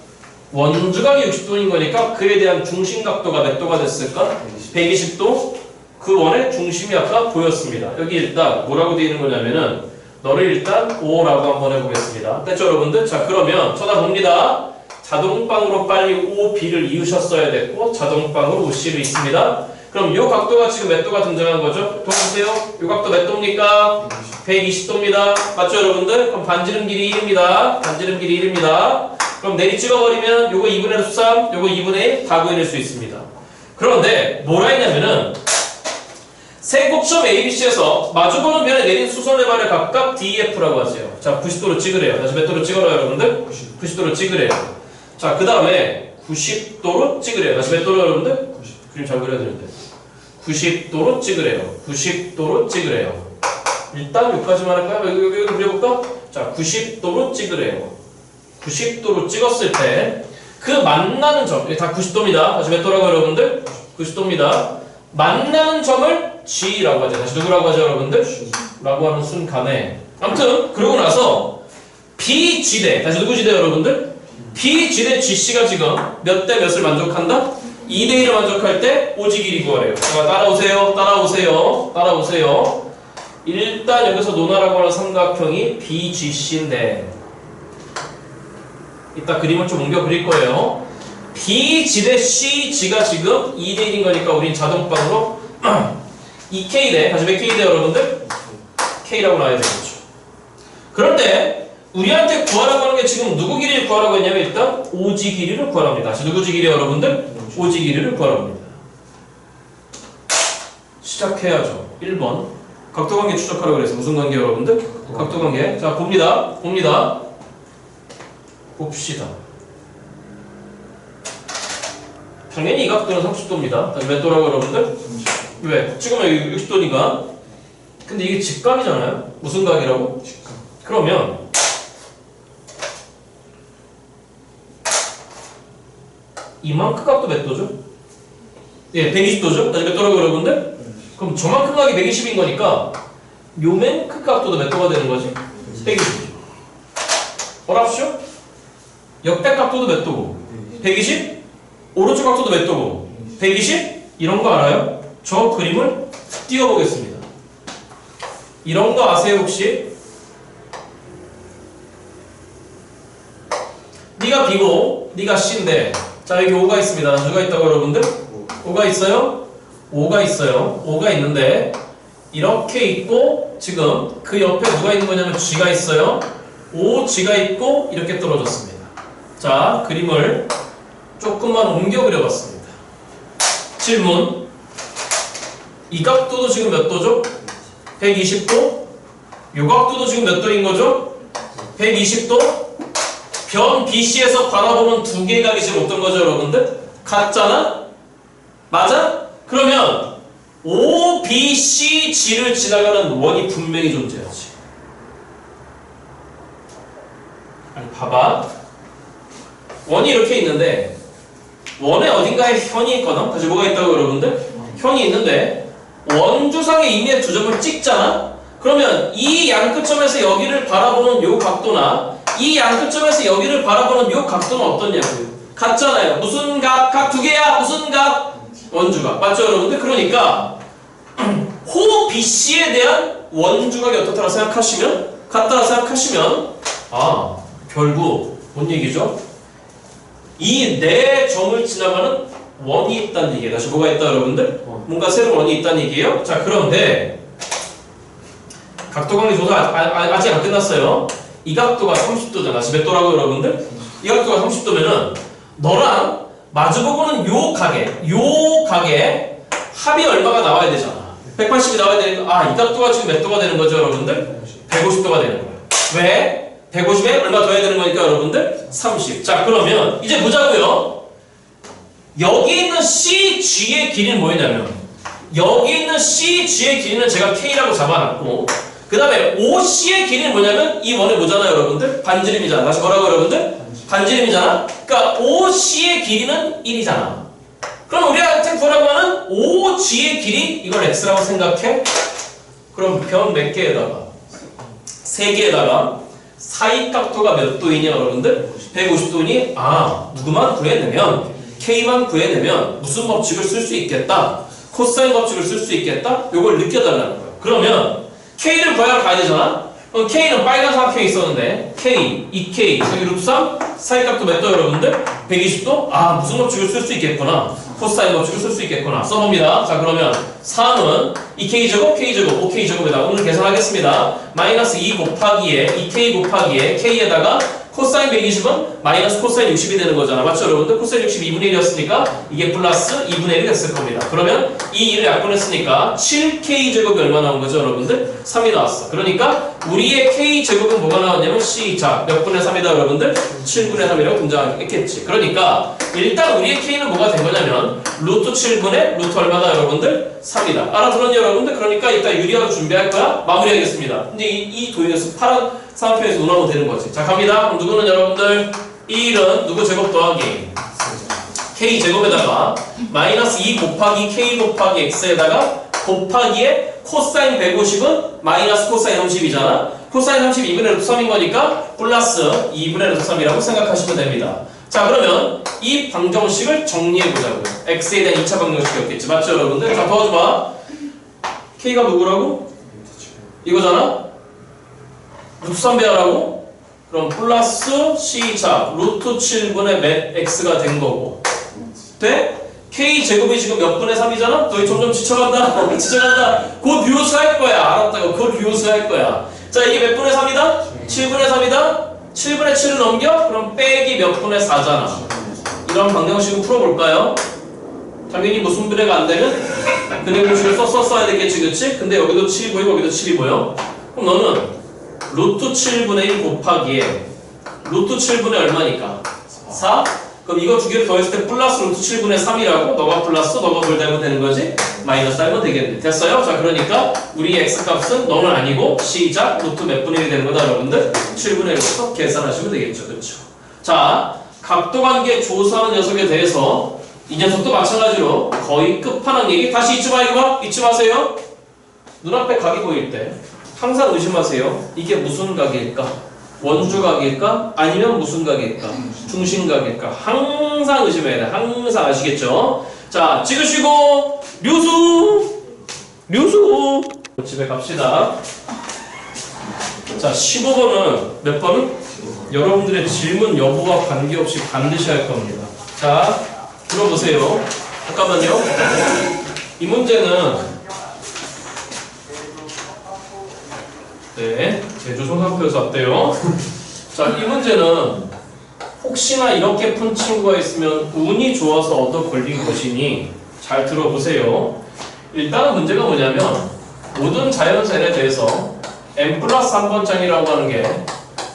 원주각이 60도인 거니까 그에 대한 중심각도가 몇 도가 됐을까? 120도. 그 원의 중심이 아까 보였습니다. 여기 일단 뭐라고 되어 있는 거냐면은 너를 일단 5라고 한번 해보겠습니다. 됐죠 여러분들? 자, 그러면 쳐다봅니다. 자동방으로 빨리 OB를 이으셨어야 됐고 자동방으로 OC를 있습니다. 그럼 이 각도가 지금 몇 도가 등장한 거죠? 도와주세요. 이 각도 몇 도입니까? 120도입니다. 맞죠 여러분들? 그럼 반지름 길이 1입니다. 반지름 길이 1입니다. 그럼 내리 찍어버리면 요거 2분의 루트 3, 요거 2분의 1 다 구해낼 수 있습니다. 그런데 뭐라 했냐면은 세 곡점 ABC에서 마주보는 변에 내린 수선레발의 각각 DEF라고 하세요. 자, 90도로 찍으래요. 다시 몇 도로 찍어라요, 여러분들? 90도로 찍으래요. 자, 그 다음에 90도로 찍으래요. 다시 몇 도로, 여러분들? 90. 그림 잘 그려야 되는데. 90도로 찍으래요. 90도로 찍으래요. 일단 여기까지만 할까요? 여기 그려볼까? 자, 90도로 찍으래요. 90도로 찍었을 때 그 만나는 점, 이게 다 90도입니다. 다시 몇 도라고 여러분들? 90도입니다. 만나는 점을 G라고 하죠. 다시 누구라고 하죠, 여러분들? 라고 하는 순간에 아무튼 그러고 나서 BG대, 다시 누구 지대 여러분들? BG대 GC가 지금 몇 대 몇을 만족한다? 2대 1을 만족할 때 오지 길이 구하래요. 자, 따라오세요. 따라오세요. 따라오세요. 일단 여기서 논하라고 하는 삼각형이 BGC인데 이따 그림을 좀 옮겨 그릴 거예요. BG 대 CG가 지금 2대 1인 거니까 우린 자동방으로 2K 대, 다시 몇 K 대 여러분들? K라고 놔야 되겠죠. 그런데 우리한테 구하라고 하는 게 지금 누구 길이를 구하라고 했냐면 일단 OG 길이를 구하랍니다. 다시 누구 길이 여러분들? OG 길이를 구하랍니다. 시작해야죠. 1번 각도관계 추적하라고 그래서 무슨 관계 여러분들? 각도관계. 자, 봅니다. 봅시다. 당연히 이 각도는 30도입니다. 다시 몇 도라고 여러분들? 왜? 찍으면 여기 60도니까. 근데 이게 직각이잖아요? 무슨 각이라고? 직각. 그러면 이만큼 각도 몇 도죠? 예, 120도죠? 다시 몇 도라고 여러분들? 그럼 저만큼 각이 120인 거니까 요만큼 각도도 몇 도가 되는 거지? 120이죠. 뭐랍쇼? 역대 각도도 몇 도고? 120? 오른쪽 각도도 몇 도고? 120? 이런 거 알아요? 저 그림을 띄워보겠습니다. 이런 거 아세요 혹시? 네가 B고 네가 C인데 자 여기 O가 있습니다. 누가 있다고 여러분들? O가 있어요? O가 있어요. O가 있는데 이렇게 있고 지금 그 옆에 누가 있는 거냐면 G가 있어요. OG가 있고 이렇게 떨어졌습니다. 자, 그림을 조금만 옮겨 그려봤습니다. 질문. 이 각도도 지금 몇 도죠? 120도. 이 각도도 지금 몇 도인 거죠? 120도. 변 BC에서 바라보는 두 개의 각이 지금 어떤 거죠, 여러분들? 같잖아? 맞아? 그러면 OBCG를 지나가는 원이 분명히 존재하지. 아니, 봐봐. 원이 이렇게 있는데 원의 어딘가에 현이 있거나 다시 뭐가 있다고 여러분들? 현이 있는데 원주상의 임의의 두 점을 찍잖아? 그러면 이 양끝점에서 여기를 바라보는 요 각도나 이 양끝점에서 여기를 바라보는 요 각도는 어떠냐고요? 같잖아요. 무슨 각? 각 두 개야? 무슨 각? 원주각. 맞죠 여러분들? 그러니까 호 BC에 대한 원주각이 어떻다고 생각하시면 같다고 생각하시면 아 결국 뭔 얘기죠? 이 네 점을 지나가는 원이 있다는 얘기예요. 다시 뭐가 있다 여러분들? 뭔가 새로운 원이 있다는 얘기예요. 자 그런데 각도관계 조사 아직 안 끝났어요. 이 각도가 30도잖아. 다시 몇 도라고 여러분들? 이 각도가 30도면은 너랑 마주보고는 요 각의 합이 얼마가 나와야 되잖아. 180이 나와야 되니까 아 이 각도가 지금 몇 도가 되는 거죠 여러분들? 150도가 되는 거예요. 왜? 150에 얼마 더 해야 되는 거니까 여러분들? 30. 자 그러면 이제 보자고요. 여기 있는 CG의 길이는 뭐였냐면 여기 있는 CG의 길이는 제가 K라고 잡아놨고 그 다음에 OC의 길이는 뭐냐면 이 원이 뭐잖아요 여러분들? 반지름이잖아. 다시 뭐라고 여러분들? 반지름이잖아. 그러니까 OC의 길이는 1이잖아. 그럼 우리한테 구하라고 하는 OG의 길이 이걸 X라고 생각해? 그럼 변 몇 개에다가? 3개에다가 사이각도가 몇 도이냐 여러분들? 150도니 아 누구만 구해내면 K만 구해내면 무슨 법칙을 쓸 수 있겠다? 코사인 법칙을 쓸 수 있겠다? 요걸 느껴달라는 거예요. 그러면 K를 구하러 가야 되잖아? 그럼 K는 빨간 삼각형이 있었는데 K, 2K, 여기 루트 3 사이각도 몇 도 여러분들? 120도? 아 무슨 법칙을 쓸 수 있겠구나. 코사인 법칙을 쓸 수 있겠구나. 써봅니다. 자 그러면 3은 2K제곱, K제곱, 5K제곱에다 오늘 계산하겠습니다. 마이너스 2 곱하기에 2K 곱하기에 K에다가 코사인 120은 마이너스 코사인 60이 되는 거잖아. 맞죠, 여러분들? 코사인 60이 2분의 1이었으니까 이게 플러스 2분의 1이 됐을 겁니다. 그러면 이 1을 약분했으니까 7k제곱이 얼마 나온 거죠, 여러분들? 3이 나왔어. 그러니까 우리의 k제곱은 뭐가 나왔냐면 c. 자, 몇 분의 3이다, 여러분들? 7분의 3이라고 등장했겠지. 그러니까 일단 우리의 k는 뭐가 된 거냐면 루트 7분의 루트 얼마다, 여러분들? 3이다. 알아들었니, 여러분들? 그러니까 일단 유리화로 준비할 거야. 마무리하겠습니다. 근데 이 도형에서 파란 사각형에서 논하면 되는 거지. 자, 갑니다. 그럼 누구는 여러분들? 1은 누구 제곱 더하기 k 제곱에다가 마이너스 2 곱하기 k 곱하기 x에다가 곱하기에 코사인 150은 마이너스 코사인 30이잖아. 코사인 30이 2분의 루트 3인 거니까 플러스 2분의 루트 3이라고 생각하시면 됩니다. 자, 그러면 이 방정식을 정리해 보자고요. x에 대한 2차 방정식이었겠지. 맞죠, 여러분들? 자, 도와줘봐. k가 누구라고? 이거잖아? 루트 3배하라고? 그럼 플러스 c.자 루트 7분의 몇 x가 된 거고. 돼? k제곱이 지금 몇 분의 3이잖아? 너희 점점 지쳐간다. 지쳐간다. 곧 유효수할 거야. 알았다고. 곧 유효수할 거야. 자, 이게 몇 분의 3이다? 7분의 3이다? 7분의 7을 넘겨? 그럼 빼기 몇 분의 4잖아. 이런 방정식을 풀어볼까요? 당연히 무슨 분해가 안 되면 근해 공식을 써야 되겠지, 그치? 근데 여기도 7이 보이고 여기도 7이 보여. 그럼 너는 루트 7분의 1 곱하기에 루트 7분의 얼마니까? 4? 그럼 이거 두 개를 더했을 때 플러스 루트 7분의 3이라고 너가 플러스 너가 뭘 달면 되는 거지? 마이너스 달면 되겠네. 됐어요? 자, 그러니까 우리 x값은 너는 아니고 c자 루트 몇 분의 1이 되는 거다, 여러분들? 7분의 1부터 계산하시면 되겠죠. 그렇죠? 자, 각도관계 조사하는 녀석에 대해서 이 녀석도 마찬가지로 거의 끝판왕 얘기. 다시 잊지 마세요. 눈앞에 각이 보일 때 항상 의심하세요. 이게 무슨 각일까? 원주각일까? 아니면 무슨 각일까? 중심각일까? 항상 의심해야 돼. 항상 아시겠죠? 자, 찍으시고 류수 집에 갑시다. 자, 15번은 몇 번은? 여러분들의 질문 여부와 관계없이 반드시 할 겁니다. 자, 들어보세요. 잠깐만요. 이 문제는 네, 제주 송산표에서 왔대요. 자, 이 문제는 혹시나 이렇게 푼 친구가 있으면 운이 좋아서 얻어 걸린 것이니 잘 들어보세요. 일단은 문제가 뭐냐면 모든 자연선에 대해서 n 플러스 3번장이라고 하는 게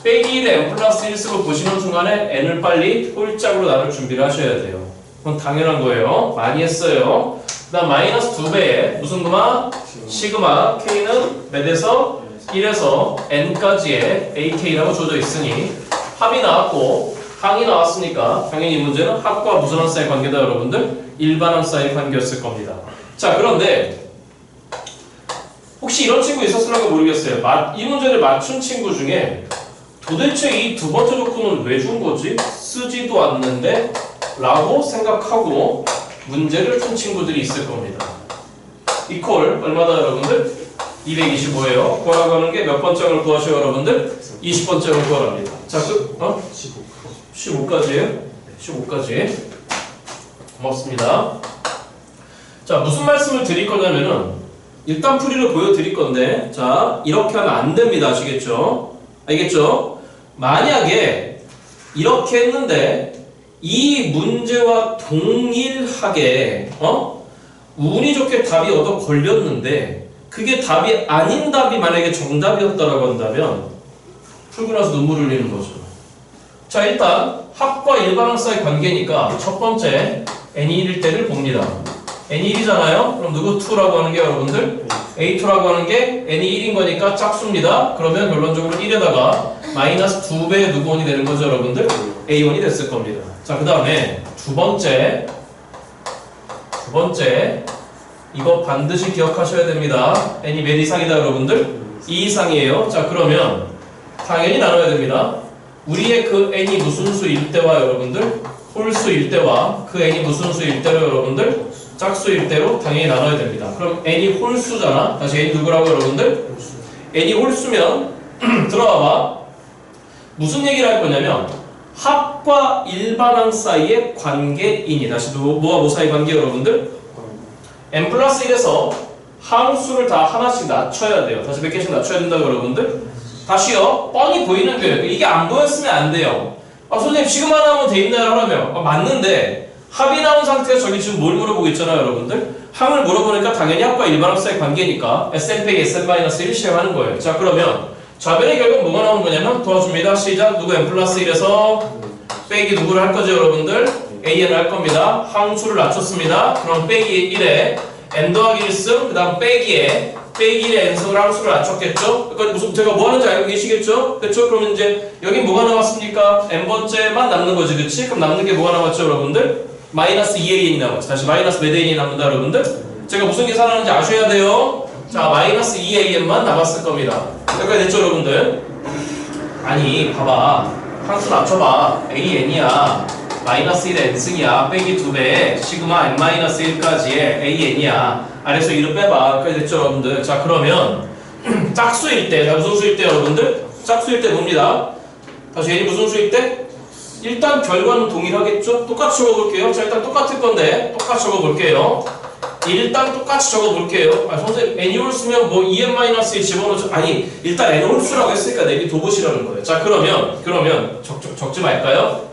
빼기 1에 n 플러스 1 쓰고 보시는 순간에 n을 빨리 홀짝으로 나눌 준비를 하셔야 돼요. 그건 당연한 거예요. 많이 했어요. 그 다음 마이너스 2배에 무슨 그마? 시그마 k는 몇에서 1에서 n까지의 ak라고 주어져 있으니 합이 나왔고 항이 나왔으니까 당연히 이 문제는 합과 무선한 사이의 관계다, 여러분들. 일반항 사이의 관계였을 겁니다. 자, 그런데 혹시 이런 친구 있었을까 모르겠어요. 이 문제를 맞춘 친구 중에 도대체 이 두 번째 조건은 왜 준 거지? 쓰지도 않는데? 라고 생각하고 문제를 푼 친구들이 있을 겁니다. 이퀄 얼마다, 여러분들? 225예요. 구하라고 하는 게 몇 번째를 구하셔요, 여러분들? 20번째를 구하랍니다. 자, 15까지예요? 15까지. 고맙습니다. 자, 무슨 말씀을 드릴 거냐면은 일단 풀이를 보여드릴 건데, 자, 이렇게 하면 안 됩니다. 아시겠죠? 알겠죠? 만약에 이렇게 했는데 이 문제와 동일하게 운이 좋게 답이 얻어 걸렸는데 그게 답이 아닌 답이 만약에 정답이었다라고 한다면 풀고 나서 눈물 흘리는 거죠. 자, 일단 합과 일반항 사이 관계니까 첫 번째 n이 1일 때를 봅니다. n이 1이잖아요. 그럼 누구 2라고 하는 게, 여러분들? a2라고 하는 게 n이 1인 거니까 짝수입니다. 그러면 결론적으로 1에다가 마이너스 2배의 누구 원이 되는 거죠, 여러분들? a1이 됐을 겁니다. 자, 그 다음에 두 번째 이거 반드시 기억하셔야 됩니다. n이 몇 이상이다, 여러분들? 2 이상이에요. 자, 그러면 당연히 나눠야 됩니다. 우리의 그 n이 무슨 수일 때와, 여러분들? 홀수일 때와 그 n이 무슨 수일 때로, 여러분들? 짝수일 때로 당연히 나눠야 됩니다. 그럼 n이 홀수잖아. 다시 n이 누구라고, 여러분들? n이 홀수면 들어와봐. 무슨 얘기를 할 거냐면 합과 일반항 사이의 관계이니, 다시 뭐와 뭐 사이 관계, 여러분들? n 플러스 1에서 항수를 다 하나씩 낮춰야 돼요. 다시 몇 개씩 낮춰야 된다고, 여러분들? 다시요. 뻔히 보이는 거예요. 이게 안 보였으면 안 돼요. 아, 선생님 시그마 나오면 돼 있나요? 하라며. 아, 맞는데 합이 나온 상태에서 저기 지금 뭘 물어보고 있잖아요, 여러분들. 항을 물어보니까 당연히 합과 일반합사의 관계니까 Sn 빼기 Sn-1을 시행하는 거예요. 자, 그러면 좌변의 결과는 뭐가 나오는 거냐면 도와줍니다. 시작. 누구 n 플러스 1에서 빼기 누구를 할 거죠, 여러분들? an을 할 겁니다. 항수를 낮췄습니다. 그럼 빼기 1에 n 더하기 1승, 그 다음 빼기에 빼기 1의 n승을 항수를 낮췄겠죠? 그러니까 무슨 제가 뭐 하는지 알고 계시겠죠? 그렇죠? 그러면 이제 여기 뭐가 남았습니까? n번째만 남는 거지, 그치? 그럼 남는 게 뭐가 남았죠, 여러분들? 마이너스 2an이 남았죠. 다시 마이너스 몇 an이 남는다, 여러분들? 제가 무슨 계산하는지 아셔야 돼요. 자, 마이너스 2an만 남았을 겁니다. 여기까지 됐죠, 여러분들? 아니, 봐봐. 항수 낮춰봐. an이야. 마이너스 1의 n승이야. 빼기 2배. 시그마 n-1까지의 an이야. 아래서 1을 빼봐. 여기까지 됐죠, 여러분들? 자, 그러면 짝수일 때, 자, 무슨 수일 때, 여러분들? 짝수일 때 뭡니다. 다시 n이 무슨 수일 때? 일단 결과는 동일하겠죠? 똑같이 적어볼게요. 자, 일단 똑같을 건데 똑같이 적어볼게요. 일단 똑같이 적어볼게요. 아, 선생님 n이 홀수면 뭐 2n-1 집어넣죠? 아니, 일단 n 홀수라고 했으니까 내비 둬보시라는 거예요. 자, 그러면 적지 말까요?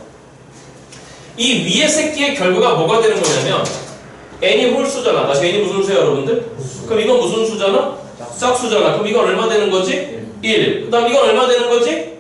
이 위의 새끼의 결과가 뭐가 되는 거냐면 n이 홀수잖아. 다시 n이 무슨 수야, 여러분들? 그럼 이건 무슨 수잖아? 짝수잖아. 그럼 이건 얼마 되는 거지? 1. 그 다음 이건 얼마 되는 거지?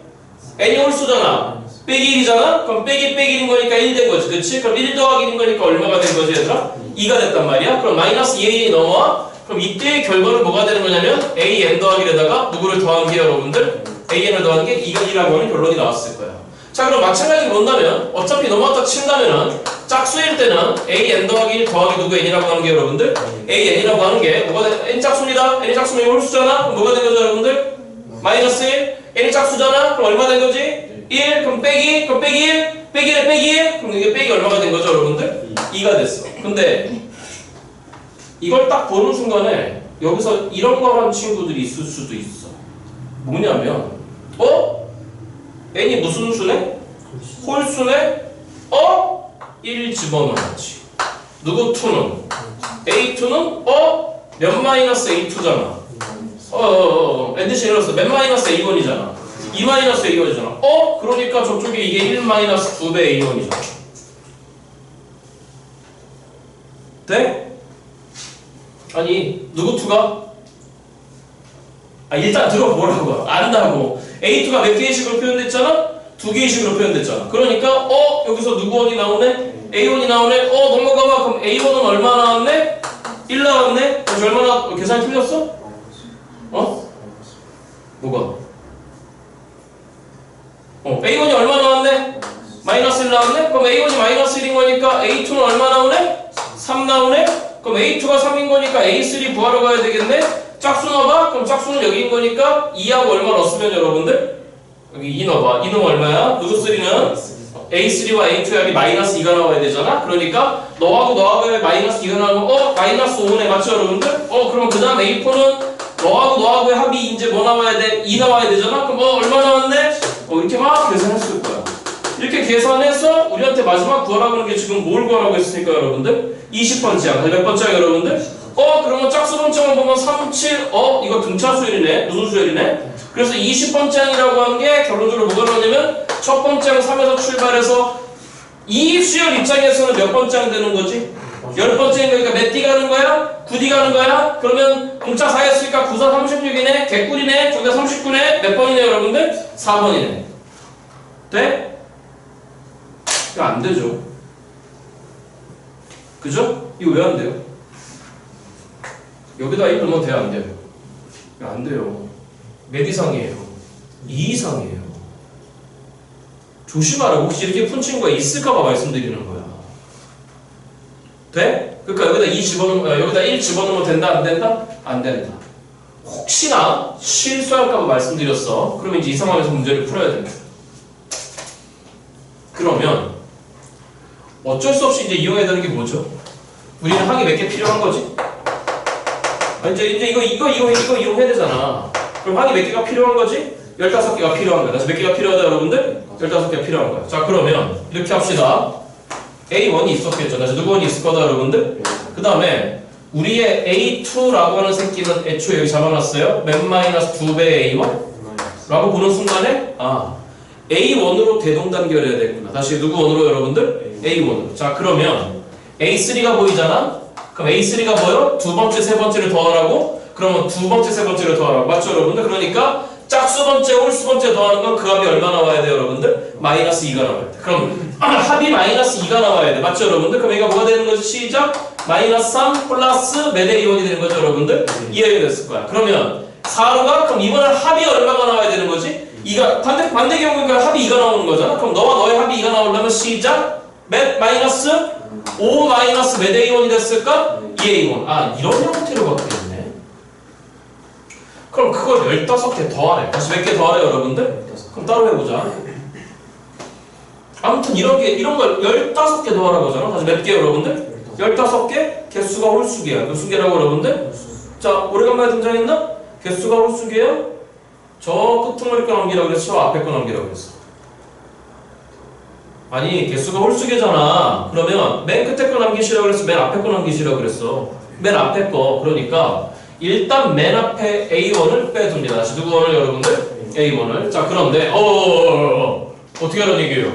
n이 홀수잖아. 빼기 1이잖아? 그럼 빼기 1인 거니까 1 된 거지. 그치? 그럼 1 더하기 1인 거니까 얼마가 된 거지, 얘들아? 2가 됐단 말이야. 그럼 마이너스 2n이 넘어와. 그럼 이때의 결과는 뭐가 되는 거냐면 an 더하기에다가 누구를 더한 게, 여러분들? an을 더한 게 2가 2라고 하는 결론이 나왔을 거야. 자, 그럼 마찬가지로 본다면 어차피 넘어왔다 친다면은 짝수일 때는 an 더하기 1 더하기 누구 n이라고 하는 게, 여러분들? an이라고 하는 게 뭐가 돼? n 짝수입니다. n이 짝수면 홀수잖아? 그럼 뭐가 된 거죠, 여러분들? 마이너스 1. n이 짝수잖아? 그럼 얼마 된 거지? 1. 그럼 빼기 1. 빼기 1에 빼기 1. 그럼 이게 빼기 얼마가 된 거죠, 여러분들? 2가 됐어. 근데 이걸 딱 보는 순간에 여기서 이런 걸 하는 친구들이 있을 수도 있어. 뭐냐면 n이 무슨 수네? 홀수네? 1 집어넣었지. 누구 2는? a2는 몇 마이너스 a2잖아. n 대신 이랬어. 몇 마이너스 a1이잖아. 2 마이너스 a1이잖아. 그러니까 저쪽에 이게 1 마이너스 2배 a1이잖아. 돼? 아니, 누구 2가? 일단 들어보라고. 안다고. a2가 몇 개의 식으로 표현됐잖아? 2개의 식으로 표현됐잖아. 그러니까 여기서 누구 원이 나오네? a1이 나오네? 넘어가봐. 그럼 a1은 얼마 나왔네? 1 나왔네? 그래서 얼마나 계산이 틀렸어? 뭐가? a1이 얼마 나왔네? 마이너스 1 나왔네? 그럼 a1이 마이너스 1인 거니까 a2는 얼마 나오네? 3 나오네? 그럼 a2가 3인 거니까 a3 구하러 가야 되겠네? 짝수 넣어봐? 그럼 짝수는 여기인 거니까 2하고 얼마 넣었으면, 여러분들? 여기 2 넣어봐. 2는 얼마야? 누구 3는? a3와 a2에 여기 마이너스 2가 나와야 되잖아? 그러니까 너하고 마이너스 2가 나오면 마이너스 5네. 맞죠, 여러분들? 그럼 그 다음 a4는 너하고의 합이 이제 뭐 나와야 돼? 2 나와야 되잖아? 그럼 얼마 나왔네? 이렇게 막 계산했을 거야. 이렇게 계산해서 우리한테 마지막 구하라고 하는 게 지금 뭘 구하라고 했으니까, 여러분들? 20번째야. 몇 번째야, 여러분들? 그러면 짝수 번째만 보면 3, 7, 이거 등차 수열이네. 무슨 수열이네? 그래서 20번째 항이라고 하는 게 결론적으로 뭐가 나오냐면 첫 번째 항 3에서 출발해서 이 수열 입장에서는 몇 번째 항 되는 거지? 10번째인 거니까 몇 D 가는 거야? 9D 가는 거야? 그러면 공차 4 했으니까 9, 4, 36이네? 개꿀이네? 저기가 39네? 몇 번이네, 여러분들? 4번이네. 돼? 이거 안 되죠. 그죠? 이거 왜 안 돼요? 여기다 1 넣으면 돼요, 안 돼요? 이거 안 돼요. 몇 이상이에요? 2 이상이에요. 조심하라고. 혹시 이렇게 푼 친구가 있을까봐 말씀드리는 거야. 돼? 그러니까 여기다 2 집어넣으면, 여기다 1 집어넣으면 된다, 안 된다? 안 된다. 혹시나 실수할까봐 말씀드렸어. 그러면 이제 이 상황에서 문제를 풀어야 됩니다. 그러면 어쩔 수 없이 이제 이용해야 되는 게 뭐죠? 우리는 항이 몇 개 필요한 거지? 이제 이거 이용해야 되잖아. 그럼 항이 몇 개가 필요한 거지? 15개가 필요한 거야. 그래서 몇 개가 필요하다, 여러분들? 15개가 필요한 거야. 자, 그러면 이렇게 합시다. A1이 있었겠죠. 그래서 누구 원이 있을 거다, 여러분들? 그 다음에 우리의 A2라고 하는 새끼는 애초에 여기 잡아놨어요. 몇 마이너스 2배 A1? 라고 보는 순간에 A1으로 대동단결해야 되겠구나. 다시 누구 원으로 여러분들? A1으로. 자 그러면 A3가 보이잖아? 그럼 A3가 뭐요? 두 번째, 세 번째를 더하라고? 그러면 두 번째, 세 번째를 더하라고. 맞죠 여러분들? 그러니까 짝수 번째, 홀수 번째 더하는 건 그 합이 얼마 나와야 돼요 여러분들? 마이너스 2가 나와야 돼. 그럼 합이 마이너스 2가 나와야 돼. 맞죠 여러분들? 그럼 얘가 뭐가 되는 거지? 시작! 마이너스 3 플러스 몇 A1이 되는 거죠 여러분들? 2A가 됐을 거야. 그러면 4로가 그럼 이번엔 합이 얼마가 나와야 되는 거지? 2가 반대 경우니까 합이 2가 나오는 거잖아. 그럼 너와 너의 합이 2가 나오려면 시작 몇 마이너스 5 마이너스 몇 A1이 됐을까? 2A1. 이런 형태로 바뀌었네. 그럼 그걸 15개 더하래. 다시 몇 개 더하래 여러분들? 그럼 따로 해보자. 아무튼 이런 걸 15개 더하라고 하잖아. 다시 몇 개 여러분들? 15개? 개수가 홀수기야. 몇 수개라고 여러분들? 자 오래간만에 등장했나? 개수가 홀수기예요? 저 끄트머리 거 넘기라고 그랬어? 저 앞에 거 넘기라고 그랬어? 아니 개수가 홀수계잖아. 그러면 맨 끝에 거 남기시라고 그랬어? 맨 앞에 거 남기시라고 그랬어? 맨 앞에 거. 그러니까 일단 맨 앞에 A1을 빼둡니다. 다시 누구 원을 여러분들? A1을. 자 그런데 어떻게 하라는 얘기예요?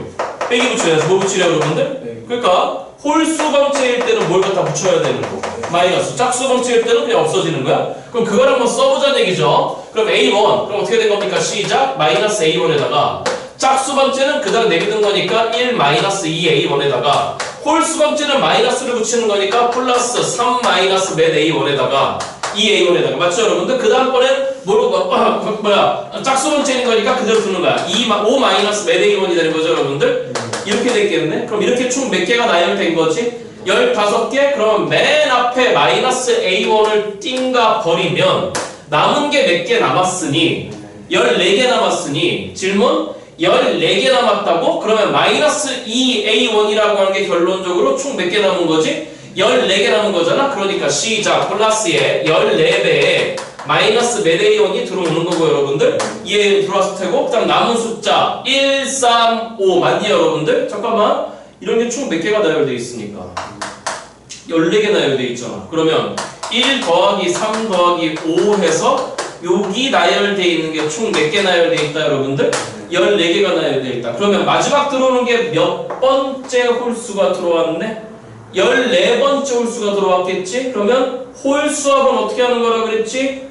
빼기 붙여야지. 뭐 붙이래요 여러분들? 그러니까 홀수 번째일 때는 뭘 갖다 붙여야 되는 거? 마이너스. 짝수 번째일 때는 그냥 없어지는 거야? 그럼 그걸 한번 써보자는 얘기죠. 그럼 A1 그럼 어떻게 된 겁니까? 시작 마이너스 A1에다가 짝수 번째는 그다음 내비둔 거니까 1 마이너스 2A1에다가 홀수 번째는 마이너스를 붙이는 거니까 플러스 3 마이너스 몇 A1에다가 2A1에다가 맞죠 여러분들? 그 다음번엔 짝수 번째인 거니까 그대로 두는 거야. 5 마이너스 몇 A1이 되는 거죠 여러분들? 이렇게 됐겠네? 그럼 이렇게 총 몇 개가 나열된 거지? 15개? 그러면 맨 앞에 마이너스 A1을 띵가 버리면 남은 게 몇 개 남았으니 14개 남았으니 질문? 14개 남았다고? 그러면 마이너스 2A1이라고 하는 게 결론적으로 총 몇 개 남은 거지? 14개 남은 거잖아? 그러니까 시작 플러스에 14배에 마이너스 몇 A1이 들어오는 거고 여러분들 2A1 들어왔을 테고 그 다음 남은 숫자 1, 3, 5 맞니 여러분들? 잠깐만 이런 게 총 몇 개가 나열되어 있으니까 14개 나열되어 있잖아. 그러면 1 더하기 3 더하기 5 해서 여기 나열되어 있는 게 총 몇 개 나열되어 있다 여러분들? 14개가 나열되어 있다. 그러면 마지막 들어오는 게 몇 번째 홀수가 들어왔네? 14번째 홀수가 들어왔겠지? 그러면 홀수합은 어떻게 하는 거라 그랬지?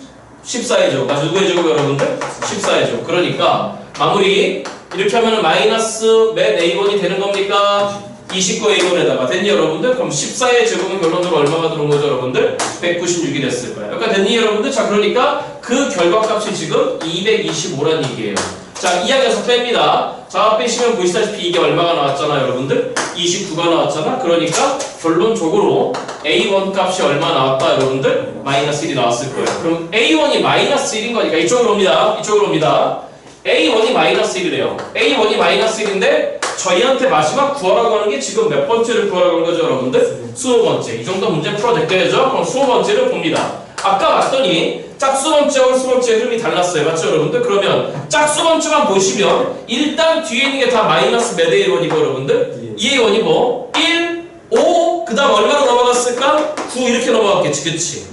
14의 제곱. 맞아 누구의 제곱 여러분들? 14의 제곱. 그러니까 마무리 이렇게 하면 마이너스 몇 A1이 되는 겁니까? 29A1에다가 됐니 여러분들? 그럼 14의 제곱은 결론적으로 얼마가 들어온 거죠 여러분들? 196이 됐을 거예요. 여기까지 됐니 여러분들? 자 그러니까 그 결과값이 지금 225란 얘기예요. 자 2항에서 뺍니다. 자 빼시면 보시다시피 이게 얼마가 나왔잖아 여러분들? 29가 나왔잖아. 그러니까 결론적으로 A1 값이 얼마 나왔다 여러분들? 마이너스 1이 나왔을 거예요. 그럼 A1이 마이너스 1인 거니까 이쪽으로 옵니다. 이쪽으로 옵니다. A1이 마이너스 1이래요. A1이 마이너스 1인데 저희한테 마지막 구하라고 하는 게 지금 몇 번째를 구하라고 하는 거죠 여러분들? 20번째. 이 정도 문제 풀어냈겠죠? 그럼 20번째를 봅니다. 아까 봤더니 짝수번째와 홀수번째의 흐름이 달랐어요. 맞죠 여러분들? 그러면 짝수번째만 보시면 일단 뒤에 있는 게 다 마이너스 몇 A1이고 여러분들? 2A1이 뭐? 1, 5, 그 다음 얼마로 넘어갔을까? 9 이렇게 넘어갔겠지. 그치?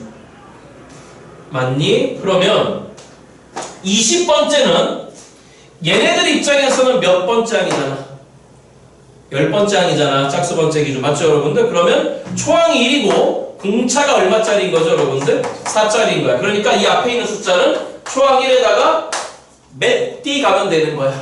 맞니? 그러면 20번째는 얘네들 입장에서는 몇 번째 항이잖아? 10번째 항이잖아. 짝수번째 기준. 맞죠 여러분들? 그러면 초항이 1이고 공차가 얼마짜리인 거죠 여러분들? 4짜리인 거야. 그러니까 이 앞에 있는 숫자는 초항 1에다가 몇 D 가면 되는 거야?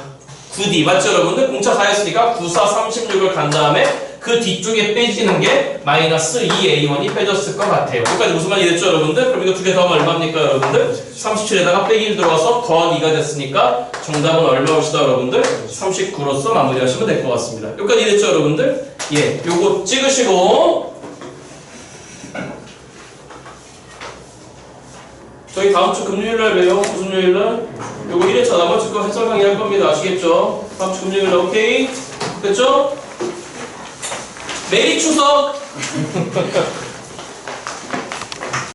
9D. 맞죠 여러분들? 공차 4였으니까 9, 4, 36을 간 다음에 그 뒤쪽에 빼지는 게 마이너스 2A1이 빼졌을 것 같아요. 여기까지 무슨 말이 됐죠 여러분들? 그럼 이거 두 개 더하면 얼마입니까 여러분들? 37에다가 빼기 1 들어와서 더하기 2가 됐으니까 정답은 얼마 옵시다 여러분들? 39로서 마무리하시면 될 것 같습니다. 여기까지 됐죠 여러분들? 예, 요거 찍으시고 저희 다음 주 금요일날 봬요. 무슨 요일날? 요거 1회차 나머지 거 해설 강의 할 겁니다. 아시겠죠? 다음 주 금요일날 오케이? 됐죠? 메리 추석!